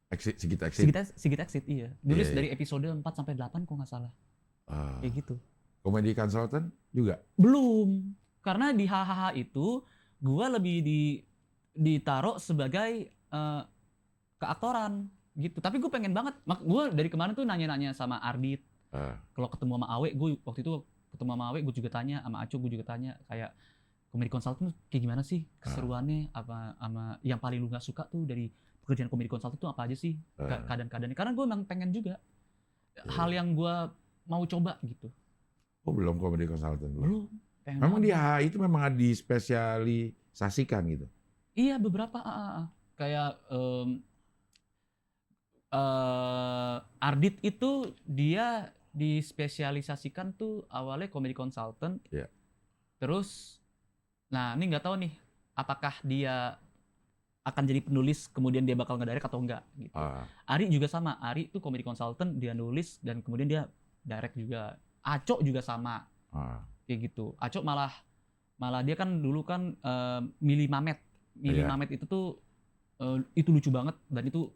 Sigit Exit, iya. Nulis dari episode 4 sampai 8 kok nggak salah. Kayak gitu. Komedi consultant juga? Belum. Karena di HHH itu gue lebih ditaruh sebagai keaktoran gitu. Tapi gue pengen banget. Gue dari kemarin tuh nanya-nanya sama Ardit. Kalau ketemu sama Awe, gue waktu itu ketemu sama Awe, gue juga tanya, sama Aco gue juga tanya kayak komedi consultant kayak gimana sih keseruannya, apa sama yang paling lu nggak suka tuh dari pekerjaan komedi consultant tuh apa aja sih keadaan-keadaannya. Karena gue emang pengen juga hal yang gue mau coba gitu. Belum komedi consultant? Belum. Memang di HI itu memang dispesialisasikan gitu? Iya beberapa. Kayak Ardit itu dia dispesialisasikan tuh awalnya komedi consultant. Terus, nah ini nggak tahu nih apakah dia akan jadi penulis kemudian dia bakal ngedirect atau enggak gitu. Ari juga sama. Ari tuh komedi consultant, dia nulis dan kemudian dia direct juga. Aco juga sama. Kayak gitu. Aco malah dia kan dulu kan Mili Mamet. Mamet itu tuh itu lucu banget dan itu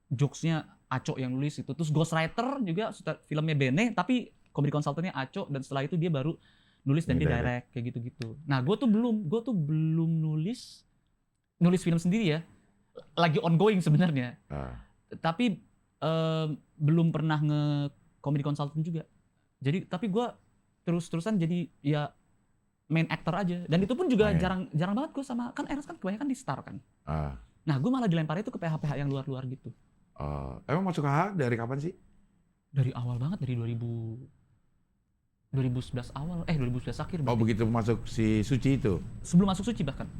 jokesnya Aco yang nulis itu. Terus Ghostwriter juga filmnya Bene tapi komedi consultantnya Aco dan setelah itu dia baru nulis dan dia direct kayak gitu-gitu. Nah, gue tuh belum nulis film sendiri ya. Lagi ongoing sebenarnya. Tapi belum pernah nge-comedy consultant juga. Jadi tapi gue terus-terusan jadi ya main actor aja. Dan itu pun juga jarang banget gue sama, kan Ernest kan kebanyakan di Star kan. Nah, gue malah dilempar itu ke PH-PH yang luar-luar gitu. Emang masuk ke HH dari kapan sih? Dari awal banget, dari 2011 awal, 2011 akhir. Berarti. Begitu masuk si Suci itu? Sebelum masuk Suci bahkan.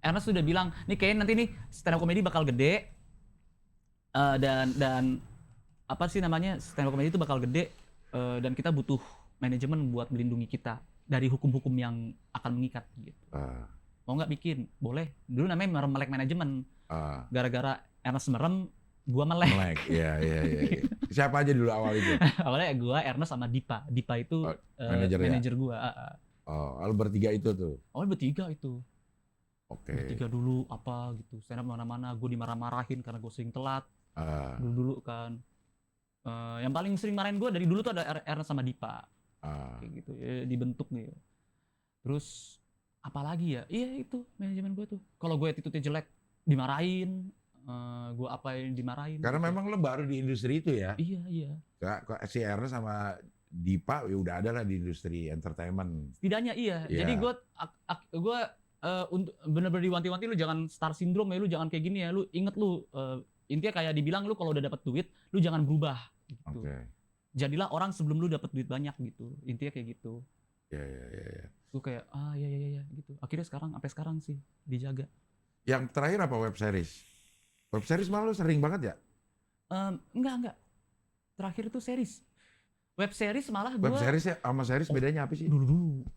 Ernest sudah bilang, nih kayaknya nanti nih stand up comedy bakal gede. Dan apa sih namanya, stand up comedy itu bakal gede. Dan kita butuh manajemen buat melindungi kita dari hukum-hukum yang akan mengikat gitu. Mau nggak bikin? Boleh. Dulu namanya Melek Manajemen. Gara-gara Ernest merem, gua melek. Iya. Siapa aja dulu awal itu? Awalnya gua, Ernest sama Dipa. Dipa itu manajer gua. Lalu bertiga itu tuh? Awalnya bertiga itu. Oke. Bertiga dulu apa gitu. Stand up mana-mana, gua dimarah-marahin karena gua sering telat. Dulu kan. Yang paling sering marahin gua dari dulu tuh ada Ernest sama Dipa. Kayak gitu. Dibentuk nih. Terus apalagi ya? Iya itu manajemen gue tuh. Kalau gue attitude-nya jelek dimarahin, gue apain dimarahin. Karena gitu. memang lo baru di industri itu ya. Iya. Si Ernest sama Dipa ya udah ada lah di industri entertainment. Setidaknya iya. Iya. Jadi gue untuk bener-bener diwanti-wanti lu jangan star syndrome ya, lu jangan kayak gini ya. Lu inget lu intinya kayak dibilang lu kalau udah dapat duit, lu jangan berubah gitu. Oke. Jadilah orang sebelum lu dapat duit banyak gitu. Intinya kayak gitu. Ya. Gue kayak iya gitu. Akhirnya sampai sekarang sih dijaga. Yang terakhir apa web series? Web series malah lu sering banget ya? Enggak. Terakhir itu series. Web series malah gue Web series ya sama series bedanya apa sih? dulu.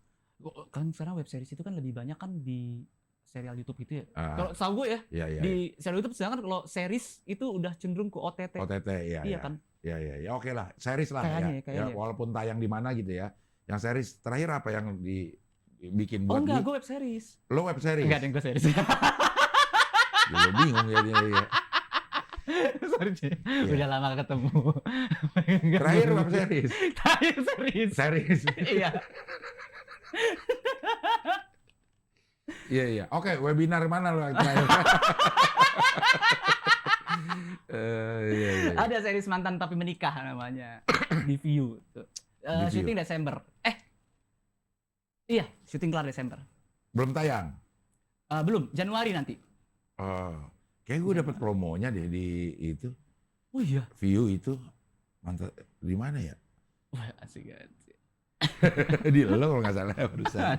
Kan sekarang web series itu kan lebih banyak kan di serial YouTube gitu ya. Kalau tahu gue ya, Iya. di serial YouTube sedangkan kalau series itu udah cenderung ke OTT. OTT ya. Iya kan? Ya oke lah, series lah Kayaknya. ya. Walaupun tayang di mana gitu ya. Yang series terakhir apa yang dibikin Oh buat enggak, gue web series. lo web series? Enggak, gue series. Gue bingung ya. Sorry, Ci. Udah lama gak ketemu. Terakhir web series. Terakhir series. Series. Iya. Iya. Oke, webinar mana lo yang terakhir? Iya. Ada series mantan tapi menikah namanya. Di View. Di View. Syuting Desember. Iya, syuting kelar Desember. Belum tayang. Belum, Januari nanti. Kayak gue dapet promonya deh di itu Oh iya. View itu. Mantap, di mana ya? Wah, asik banget. Di lo kalau nggak salah barusan.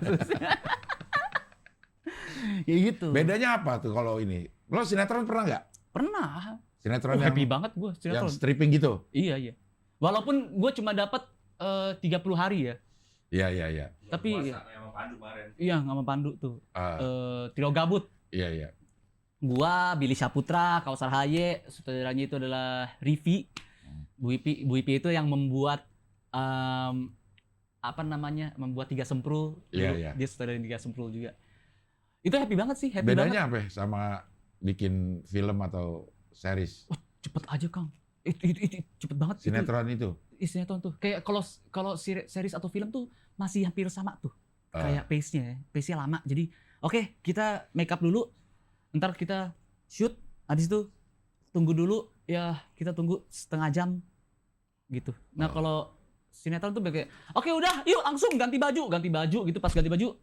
Kayak gitu. Bedanya apa tuh kalau ini? Lo sinetron pernah nggak? Pernah. Sinetron yang Happy banget gue yang sinetron. stripping gitu? Iya. Walaupun gue cuma dapat 30 hari ya. Iya. Tapi puasa kayak sama Pandu kemarin. iya sama Pandu tuh. Trio Gabut. Iya. Gua, Billy Saputra, Kausar Haye, sutradaranya itu adalah Rivi. Bu Ipi itu yang membuat membuat Tiga Semprul. Iya. Dia sutradara Tiga Semprul juga. Itu happy banget sih, happy banget. Bedanya apa ya sama bikin film atau series? Cepet aja Kang. Itu cepet banget. Sinetron itu? Sinetron tuh. Kayak kalau series atau film tuh masih hampir sama tuh. Kayak pace-nya lama. Jadi oke, kita make up dulu. Ntar kita shoot, habis itu tunggu dulu, ya kita tunggu setengah jam gitu. Nah kalau sinetron tuh kayak, oke udah yuk langsung ganti baju gitu. Pas ganti baju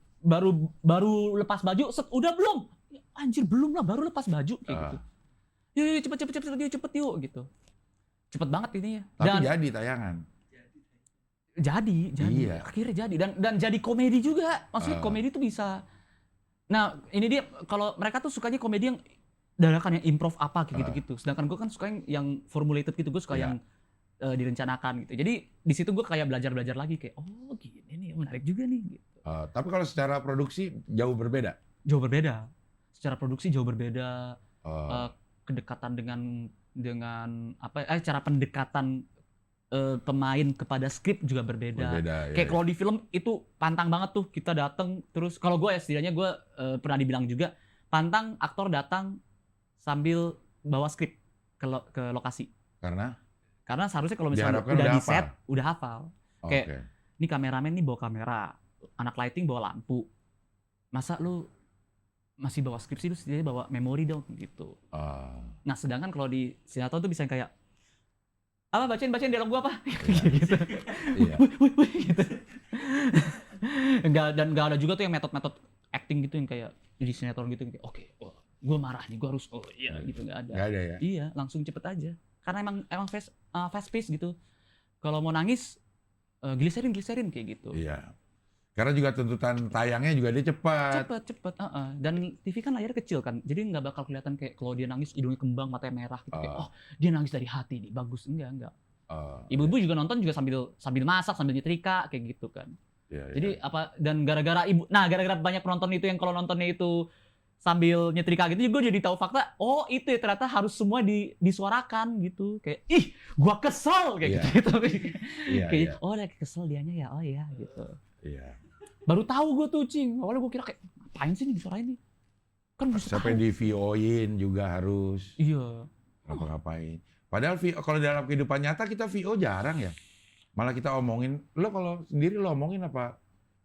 baru lepas baju, udah belum? Ya, anjir belum lah, baru lepas baju kayak gitu. Yuk cepet yuk gitu. Cepet banget ini ya. Tapi jadi tayangan. Jadi. Iya. Akhirnya jadi dan jadi komedi juga. Maksudnya komedi tuh bisa. Nah, ini dia kalau mereka tuh sukanya komedi yang dadakan yang improv apa kayak gitu-gitu. Sedangkan gue kan suka yang formulated gitu, gue suka yang direncanakan gitu. Jadi di situ gue kayak belajar lagi kayak gini nih, menarik juga nih gitu. Tapi kalau secara produksi jauh berbeda? Jauh berbeda. Secara produksi jauh berbeda. Kedekatan dengan cara pendekatan pemain kepada skrip juga berbeda. Kayak kalau di film itu pantang banget tuh kita datang terus kalau gue ya setidaknya gue pernah dibilang juga pantang aktor datang sambil bawa skrip ke lokasi. Karena seharusnya kalau misalnya udah di set udah hafal. Kayak ini kameramen nih bawa kamera, anak lighting bawa lampu. Masa lu masih bawa skrip sih, lu setidaknya bawa memori dong gitu. Nah sedangkan kalau di sinetron tuh bisa kayak bacain dialog gua apa gitu. Iya. Wih, gitu. Enggak ada juga tuh yang metode acting gitu yang kayak di sinetron gitu yang kayak gua marah nih, gua harus gitu enggak ada. Enggak ada ya? Iya, langsung cepet aja. Karena emang fast pace gitu. Kalau mau nangis gliserin kayak gitu. Iya. Karena juga tuntutan tayangnya juga dia cepat. Cepet. Dan TV kan layarnya kecil kan, jadi nggak bakal kelihatan kayak kalau dia nangis hidungnya kembang, matanya merah gitu. Kayak, dia nangis dari hati nih, bagus. Enggak. Ibu-ibu juga nonton juga sambil masak, sambil nyetrika kayak gitu kan. Jadi dan gara-gara banyak penonton itu yang kalau nontonnya itu sambil nyetrika gitu, gue jadi tahu fakta. Itu ya ternyata harus semua disuarakan gitu. Kayak gua kesel kayak gitu. Kayak lagi kesel dianya ya, gitu. Iya. Baru tahu gue tuh Cing. Awalnya gue kira kayak ngapain sih nih disuarain nih? Kan sampai di VO-in juga harus. Iya. Ngapain. Padahal kalau dalam kehidupan nyata kita VO jarang ya. Malah kita omongin. Lo kalau sendiri lo omongin apa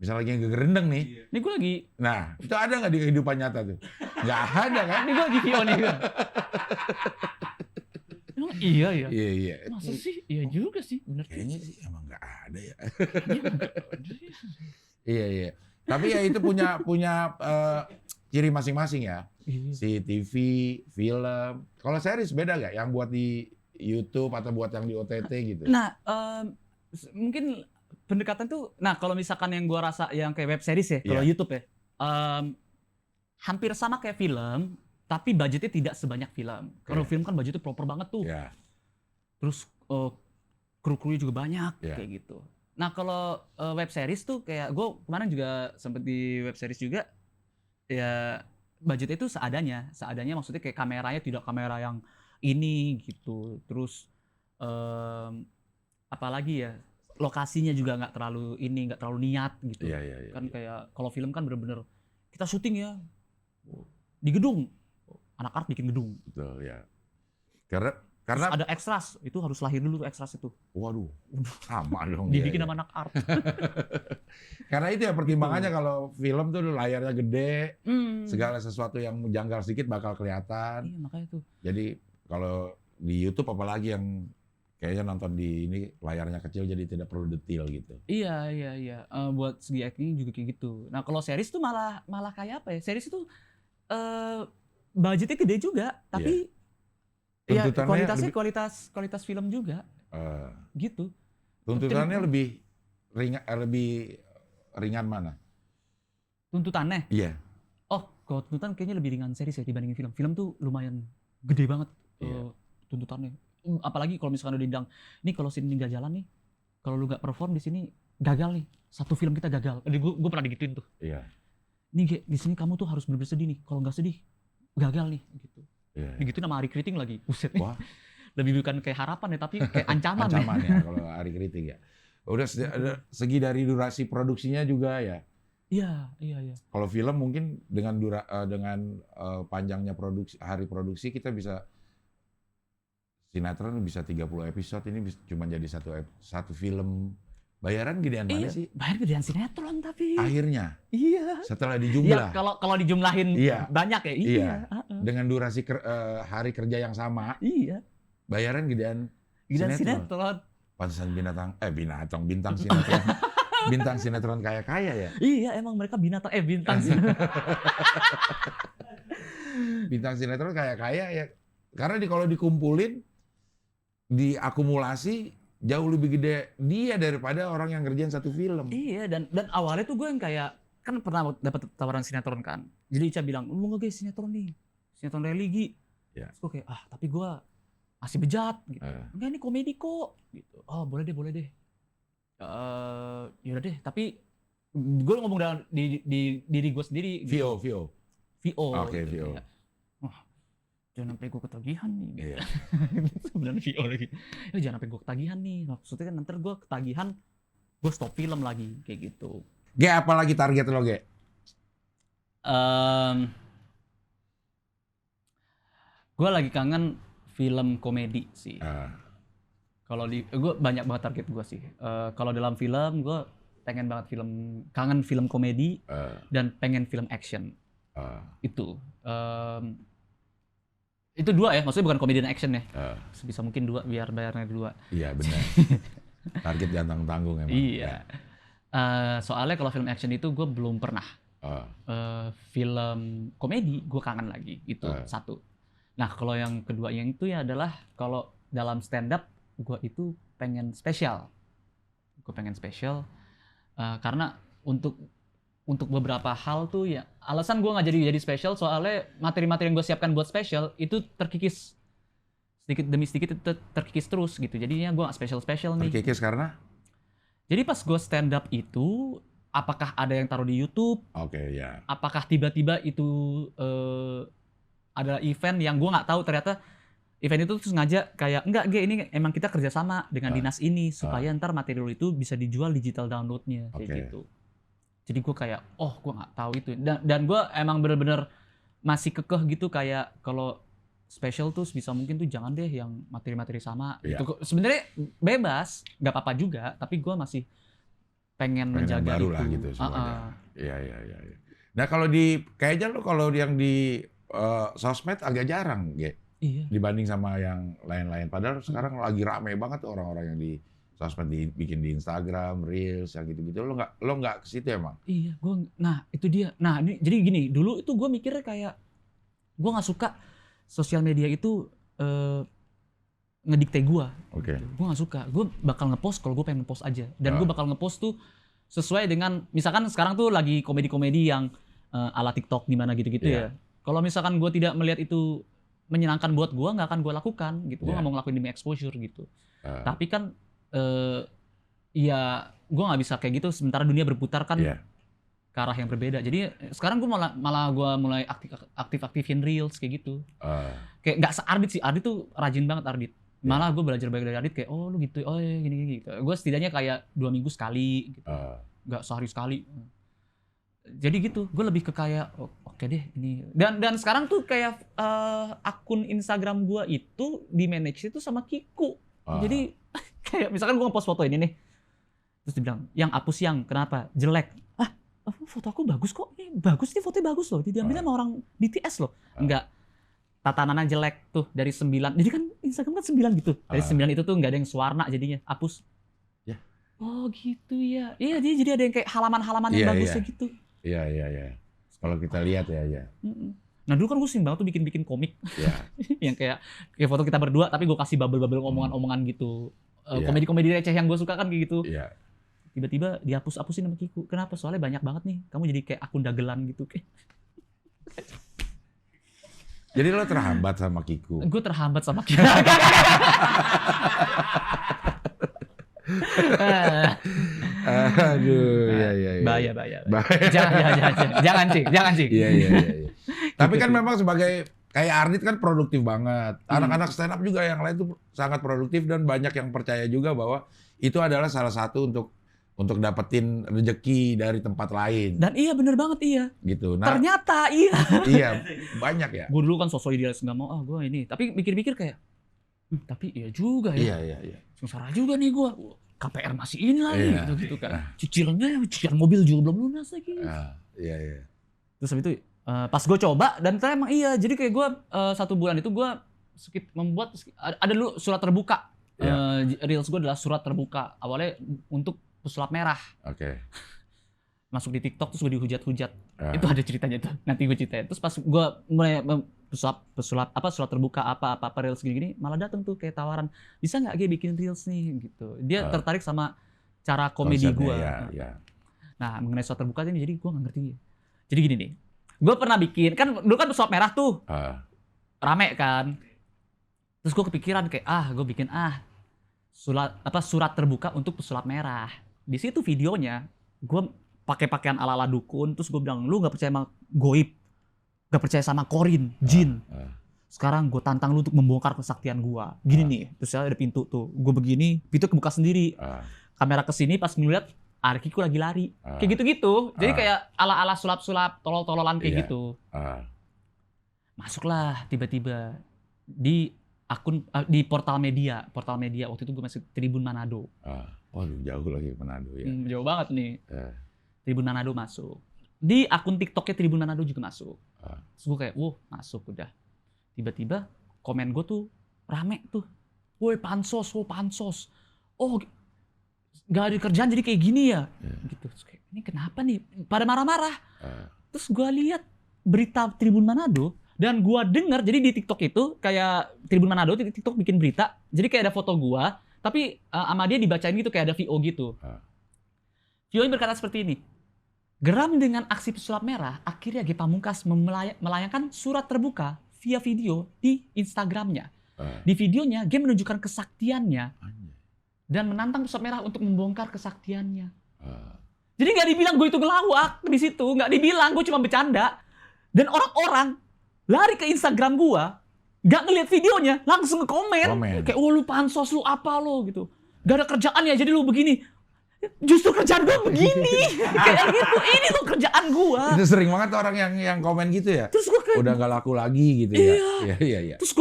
Misal lagi ngegerendeng nih. Iya. Ini gue lagi, Nah, itu ada nggak di kehidupan nyata tuh? Nggak ada kan? ini gue lagi VO nih gue. Emang iya ya? Iya, iya. Masa sih? Iya juga sih, bener. Kayaknya sih emang nggak ada ya. Iya, nggak ada sih. Iya, iya. Tapi ya itu punya ciri masing-masing ya. Iya. Si TV, film. Kalau series beda nggak? Yang buat di YouTube atau buat yang di OTT gitu? Nah, mungkin pendekatan tuh, nah kalau misalkan yang gua rasa yang kayak web series ya, kalau Iya. YouTube ya, hampir sama kayak film, tapi budgetnya tidak sebanyak film. Kalau Oke. film kan budgetnya proper banget tuh. Ya, Terus kru-krunya juga banyak Iya. kayak gitu. Nah kalau web series tuh kayak gue kemarin juga sempet di web series juga, ya budgetnya itu seadanya maksudnya kayak kameranya tidak kamera yang ini gitu. Terus apalagi ya lokasinya juga nggak terlalu niat gitu. iya, iya, iya. Kan kayak kalau film kan bener-bener kita syuting ya di gedung, anak art bikin gedung. Betul ya. Karena Terus ada extras, itu harus lahir dulu tuh extras itu. waduh, sama dong. Dibikin iya, sama anak art. Karena itu ya pertimbangannya kalau film tuh layarnya gede, Hmm. segala sesuatu yang menjanggal sedikit bakal kelihatan. Iya makanya tuh. Jadi kalau di YouTube apalagi yang kayaknya nonton di ini layarnya kecil jadi tidak perlu detail gitu. Iya. Buat segi acting juga kayak gitu. Nah kalau series tuh malah kayak apa ya? Series itu budgetnya gede juga, tapi ya Tuntutannya kualitasnya lebih- kualitas film juga Eh, gitu. tuntutannya lebih ringan mana? Tuntutannya, Iya. oh kalau tuntutan kayaknya lebih ringan series ya dibandingin film. Film tuh lumayan gede banget Iya. tuntutannya. Apalagi kalau misalkan udah dibilang, nih kalau sini nggak jalan nih, kalau lu nggak perform di sini gagal nih. Satu film kita gagal. Gue pernah digituin tuh. Iya. Nih Ge, di sini kamu tuh harus bener-bener sedih nih. Kalau nggak sedih, gagal nih. Gitu. Iya. Digituin sama Ari Kriting lagi. Buset. Wah. Lebih bukan kayak harapan ya, tapi kayak ancaman. Ancaman ya kalau hari kritik ya. Udah segi dari durasi produksinya juga ya. Iya. Kalau film mungkin dengan panjangnya hari produksi kita bisa sinetron bisa 30 episode, ini cuma jadi satu film. Bayaran gedean mana Iya, sih? bayar gedean sinetron tapi. Akhirnya Iya. setelah Iya, dijumlah kalau dijumlahin Iya. banyak ya. Iya. Heeh. dengan durasi hari kerja yang sama, Iya. bayaran gedean Gedean sinetron. sinetron. Pantesan bintang sinetron. Bintang sinetron kaya-kaya ya. Iya, emang mereka bintang sinetron. Bintang sinetron kaya-kaya ya. Karena kalau dikumpulin, diakumulasi jauh lebih gede dia daripada orang yang ngerjain satu film. Iya, dan awalnya tuh gue yang kayak kan pernah dapat tawaran sinetron kan. Jadi Ica bilang, "Lu mau nggak guys sinetron nih? Sinetron religi." Ya. Terus gue kayak, tapi gue masih bejat gitu. Eh. Enggak, ini komedi kok gitu. Oh, boleh deh. Yaudah deh, tapi gue ngomong dalam di diri gue sendiri gitu. VO. VO Oke, gitu, VO. kayak, wah, jangan sampai gue ketagihan nih gitu. Iya. Sebenarnya VO lagi. Ya, jangan sampai gue ketagihan nih. Maksudnya kan nanti gue ketagihan, gue stop film lagi kayak gitu. Ge, apa lagi target lo, Ge? Gue lagi kangen film komedi sih. Ah, Kalau gue banyak banget target gue sih. Kalau dalam film gue pengen banget kangen film komedi ah, dan pengen film action. ah, Itu dua ya, maksudnya bukan komedi dan action ya. ah. Sebisa mungkin dua biar bayarnya dua. Iya benar. Target jangan tanggung emang. Iya. Soalnya kalau film action itu gue belum pernah. Ah, Film komedi gue kangen lagi itu satu. Nah kalau yang keduanya itu ya adalah kalau dalam stand up gue itu pengen spesial. Gue pengen spesial karena untuk beberapa hal tuh ya alasan gue nggak jadi spesial soalnya materi-materi yang gue siapkan buat spesial itu terkikis sedikit demi sedikit itu terkikis terus gitu. Jadinya gue nggak spesial nih. terkikis karena? Jadi pas gue stand up itu, apakah ada yang taruh di YouTube? Oke, ya. Apakah tiba-tiba itu adalah event yang gue nggak tahu ternyata event itu tuh sengaja kayak enggak ini emang kita kerjasama dengan dinas ini supaya ntar materi itu bisa dijual digital downloadnya kayak gitu. Jadi gue kayak gue nggak tahu itu dan gue emang bener-bener masih kekeh gitu kayak kalau special tuh bisa mungkin tuh jangan deh yang materi-materi sama gitu. Sebenarnya bebas, nggak apa-apa juga, tapi gue masih pengen Pengen yang menjaga baru itu. lah gitu semuanya. Heeh. Iya. Nah kalau kayaknya lo kalau yang di sosmed agak jarang, Ge, Iya. dibanding sama yang lain-lain. Padahal sekarang lagi rame banget tuh orang-orang yang di sosmed bikin di Instagram, Reels, yang gitu-gitu. Lo nggak ke situ emang? Iya, nah itu dia. Nah jadi gini, dulu itu gue mikirnya kayak gue nggak suka sosial media itu ngedikte gue. Oke. Gue nggak suka. Gue bakal ngepost kalau gue pengen ngepost aja. Dan gue bakal ngepost tuh sesuai dengan, misalkan sekarang tuh lagi komedi-komedi yang ala TikTok gimana gitu-gitu ya. Kalau misalkan gue tidak melihat itu menyenangkan buat gue, nggak akan gue lakukan gitu. Gue nggak mau ngelakuin demi exposure gitu. Tapi kan ya gue nggak bisa kayak gitu. Sementara dunia berputar kan ke arah yang berbeda. Jadi sekarang gue malah gue mulai aktif-aktifin reels kayak gitu. Kayak nggak se-Ardit sih. Ardit tuh rajin banget Ardit. Malah gue belajar banyak dari Ardit kayak oh lu gitu, oh ya gini gitu. Gue setidaknya kayak 2 minggu sekali gitu. Nggak sehari sekali. Jadi gitu, gue lebih ke kayak oke deh ini. Dan sekarang tuh kayak akun Instagram gue itu di manage itu sama Kiku. Jadi kayak misalkan gue ngepost foto ini nih. Terus dia bilang, yang hapus yang kenapa? Jelek. Foto aku bagus kok. Ini bagus nih, fotonya bagus loh. Diambilnya sama orang BTS loh. Enggak. Tatanannya jelek tuh dari 9. Jadi kan Instagram kan 9 gitu. Dari 9 itu tuh nggak ada yang sewarna jadinya. Hapus. Ya. Oh gitu ya. Iya jadi ada yang kayak halaman-halaman yang bagusnya gitu. Iya. Kalau kita lihat ya. Nah dulu kan gue sering banget tuh bikin komik. Iya. Yang kayak foto kita berdua tapi gue kasih bubble-bubble omongan-omongan gitu. Komedi-komedi receh yang gue suka kan kayak gitu. Iya. Tiba-tiba dihapus-hapusin sama Kiku. Kenapa? Soalnya banyak banget nih. Kamu jadi kayak akun dagelan gitu. Jadi lo terhambat sama Kiku? Gue terhambat sama Kiku. Aduh, iya. Bahaya. Jangan cik. Iya. Tapi kan memang sebagai kayak Ardit kan produktif banget. Anak-anak stand up juga yang lain tuh sangat produktif dan banyak yang percaya juga bahwa itu adalah salah satu untuk dapetin rezeki dari tempat lain. Dan iya bener banget iya. Gitu. Nah, ternyata iya. Iya, banyak ya. Gue dulu kan sosok idealis nggak mau gue ini. Tapi mikir-mikir kayak, tapi iya juga ya. Iya. Sengsara juga nih gue. KPR masih ini lagi gitu kan. Cicilan mobil juga belum lunas lagi. Iya. Terus habis itu pas gue coba dan ternyata emang iya. Jadi kayak gue 1 bulan itu gue membuat ada dulu surat terbuka. Reels gue adalah surat terbuka. Awalnya untuk pesulap merah. Oke. Masuk di TikTok terus gue dihujat-hujat. Itu ada ceritanya tuh. Nanti gue ceritain. Terus pas gue mulai surat terbuka apa reels gini malah datang tuh kayak tawaran, bisa nggak bikin reels nih gitu. Dia tertarik sama cara komedi gue. Ya. Nah mengenai surat terbuka ini jadi gue nggak ngerti. Jadi gini nih. Gue pernah bikin kan dulu kan pesulap merah tuh. Rame kan. Terus gue kepikiran kayak gue bikin surat terbuka untuk pesulap merah. Di situ videonya gue pakai pakaian ala-ala dukun, terus gue bilang lu nggak percaya sama goib, nggak percaya sama korin, jin. Sekarang gue tantang lu untuk membongkar kesaktian gue. Gini nih, terus ada pintu tuh, gue begini, pintu kebuka sendiri. Kamera kesini pas ngeliat Kiku lagi lari, kayak gitu-gitu. Jadi kayak ala-ala sulap-sulap, tolol-tololan kayak gitu. Masuklah tiba-tiba di akun di portal media waktu itu gue masih Tribun Manado. Waduh jauh lagi Manado ya. Jauh banget nih. Tribun Manado masuk. Di akun TikToknya Tribun Manado juga masuk. Terus gue kayak, masuk udah. Tiba-tiba komen gue tuh rame tuh. Woi pansos. Oh gak ada kerjaan jadi kayak gini ya. Gitu. Terus kayak, ini kenapa nih? Pada marah-marah. Terus gue lihat berita Tribun Manado. Dan gue denger, jadi di TikTok itu kayak Tribun Manado, TikTok bikin berita. Jadi kayak ada foto gue, tapi sama dia dibacain gitu kayak ada VO gitu. VO-nya berkata seperti ini. Geram dengan aksi pesulap merah, akhirnya Ge Pamungkas melayangkan surat terbuka via video di Instagramnya. Di videonya, Ge menunjukkan kesaktiannya dan menantang pesulap merah untuk membongkar kesaktiannya. Jadi nggak dibilang gue itu ngelawak di situ, nggak dibilang gue cuma bercanda. Dan orang-orang lari ke Instagram gua, gak ngeliat videonya, langsung nge-komen. Kayak, lu pansos, lu apa lo gitu. Gak ada kerjaan ya, jadi lu begini. Justru kerjaan gua begini. Kayak gitu, ini lo kerjaan gua. Itu sering banget orang yang komen gitu ya. Terus gua kayak, udah gak laku lagi gitu ya. Iya. Terus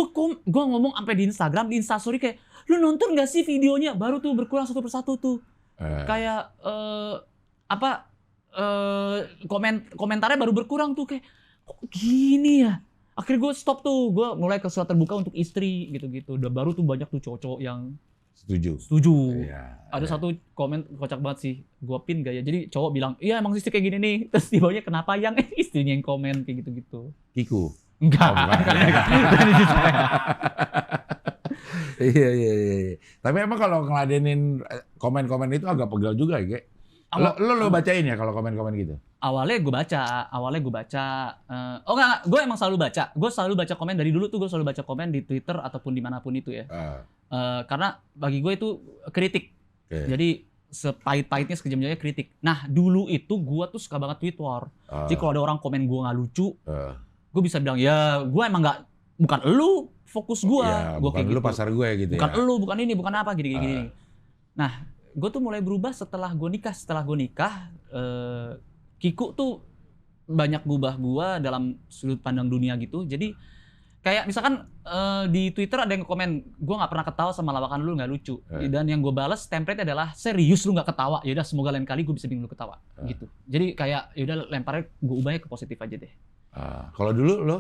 gua ngomong sampai di Instagram, di Instastory kayak, lu nonton gak sih videonya? Baru tuh berkurang satu persatu tuh. Kayak komentarnya baru berkurang tuh kayak kok gini ya. Akhirnya gue stop tuh, gue mulai ke surat terbuka untuk istri gitu-gitu. Udah baru tuh banyak tuh cowok-cowok yang setuju. Iya, Ada satu komen kocak banget sih, gue pin gak ya. Jadi cowok bilang, iya emang istri kayak gini nih. Terus di bawahnya kenapa yang istrinya yang komen kayak gitu-gitu. Kiku. Enggak. Iya. Tapi emang kalau ngeladenin komen-komen itu agak pegal juga ya, Ge? Lo bacain ya kalau komen-komen gitu? Awalnya gue baca. Gue emang selalu baca. Gue selalu baca komen dari dulu tuh, gue selalu baca komen di Twitter ataupun dimanapun itu ya. Karena bagi gue itu kritik. Okay. Jadi sepahit-pahitnya sekejam-jamnya kritik. Nah dulu itu gue tuh suka banget tweet war. Jadi kalau ada orang komen gue nggak lucu, gue bisa bilang ya gue emang nggak, bukan elu fokus gue. Ya, bukan lu gitu. Pasar gue gitu bukan ya. Bukan elu, bukan ini, bukan apa gini. Nah gue tuh mulai berubah setelah gue nikah. Kiku tuh banyak gubah gua dalam sudut pandang dunia gitu. Jadi kayak misalkan di Twitter ada yang komen, gua nggak pernah ketawa sama lawakan lu, nggak lucu. Dan yang gue balas template adalah serius lu nggak ketawa. Yaudah semoga lain kali gue bisa bikin lu ketawa gitu. Jadi kayak yaudah lemparnya gue ubahnya ke positif aja deh. Kalau dulu lo?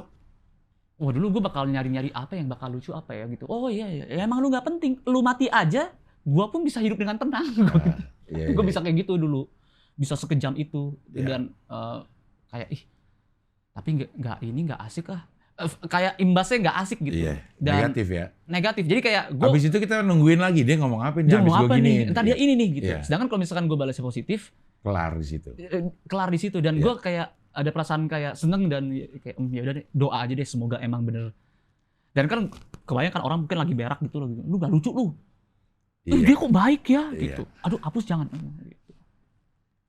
Wah dulu gue bakal nyari-nyari apa yang bakal lucu apa ya gitu. Oh iya ya emang lu nggak penting. Lu mati aja, gua pun bisa hidup dengan tenang. Gue bisa kayak gitu dulu. Bisa sekejam itu dan kayak tapi nggak asik lah, kayak imbasnya nggak asik gitu. Dan negatif jadi kayak gue abis itu kita nungguin lagi dia ngomong apa nih, abis gue gini entar dia ini nih gitu. Sedangkan kalau misalkan gue balasnya positif kelar di situ dan gue kayak ada perasaan kayak seneng dan kayak ya udah deh, doa aja deh semoga emang bener. Dan kan kebanyakan orang mungkin lagi berak gitu loh, lu nggak lucu lu, dia kok baik ya gitu, aduh hapus jangan.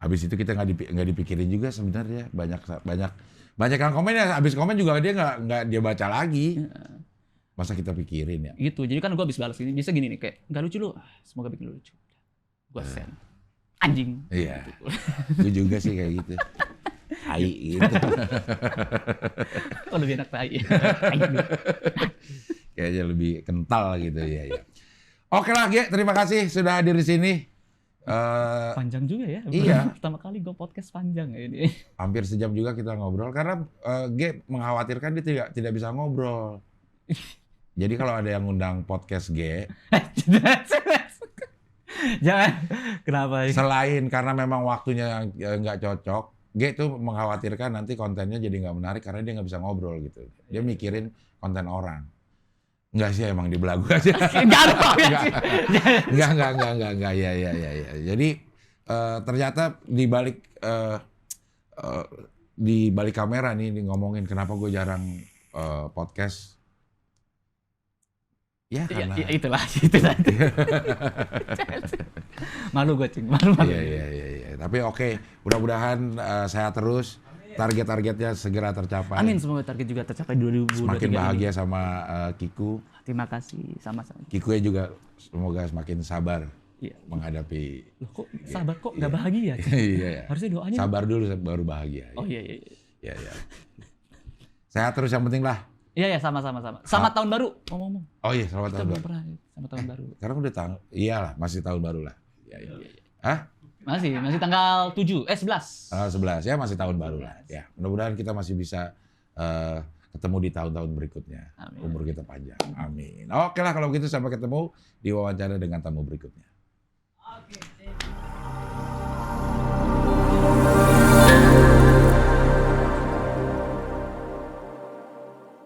Habis itu kita nggak dipikirin juga sebenarnya, banyak yang komen ya, habis komen juga dia nggak dia baca lagi. Masa kita pikirin ya? Gitu, jadi kan gue habis balas ini, bisa gini nih kayak nggak lucu lu, semoga bikin lu lucu. Gue send. Anjing. Iya. Gue juga sih kayak gitu. Tai gitu. Oh lebih enak tai. Kayaknya lebih kental gitu ya. Oke lah Ge, terima kasih sudah hadir di sini. Panjang juga ya. Iya. Pertama kali gue podcast panjang ini. Hampir sejam juga kita ngobrol karena G mengkhawatirkan dia tidak bisa ngobrol. Jadi kalau ada yang ngundang podcast G, jangan. Kenapa? Selain karena memang waktunya nggak cocok, G tuh mengkhawatirkan nanti kontennya jadi nggak menarik karena dia nggak bisa ngobrol gitu. Dia mikirin konten orang. Enggak sih emang di belagu aja. Enggak. Ya. Jadi ternyata di balik kamera nih ngomongin kenapa gue jarang podcast. Ya karena itulah. Malu gue cing, malu. Iya. Tapi oke, mudah-mudahan sehat terus. Target-targetnya segera tercapai. Amin, semoga target juga tercapai 2023. Semakin bahagia sama Kiku. Terima kasih, sama-sama. Kiku juga semoga semakin sabar menghadapi. Loh, kok sabar kok nggak bahagia? Iya. Harusnya doanya. Sabar dulu baru bahagia. Oh iya. Iya. Sehat terus yang penting lah. Iya, sama-sama. Selamat tahun baru, ngomong-ngomong. Oh iya, selamat tahun baru. Selamat tahun baru. Sekarang udah iyalah, masih tahun baru lah. Iya. Hah? Masih tanggal 7, 11. Tanggal 11 ya, masih tahun baru lah. Ya, mudah-mudahan kita masih bisa ketemu di tahun-tahun berikutnya. Amin. Umur kita panjang. Amin. Oke lah kalau begitu, sampai ketemu di wawancara dengan tamu berikutnya.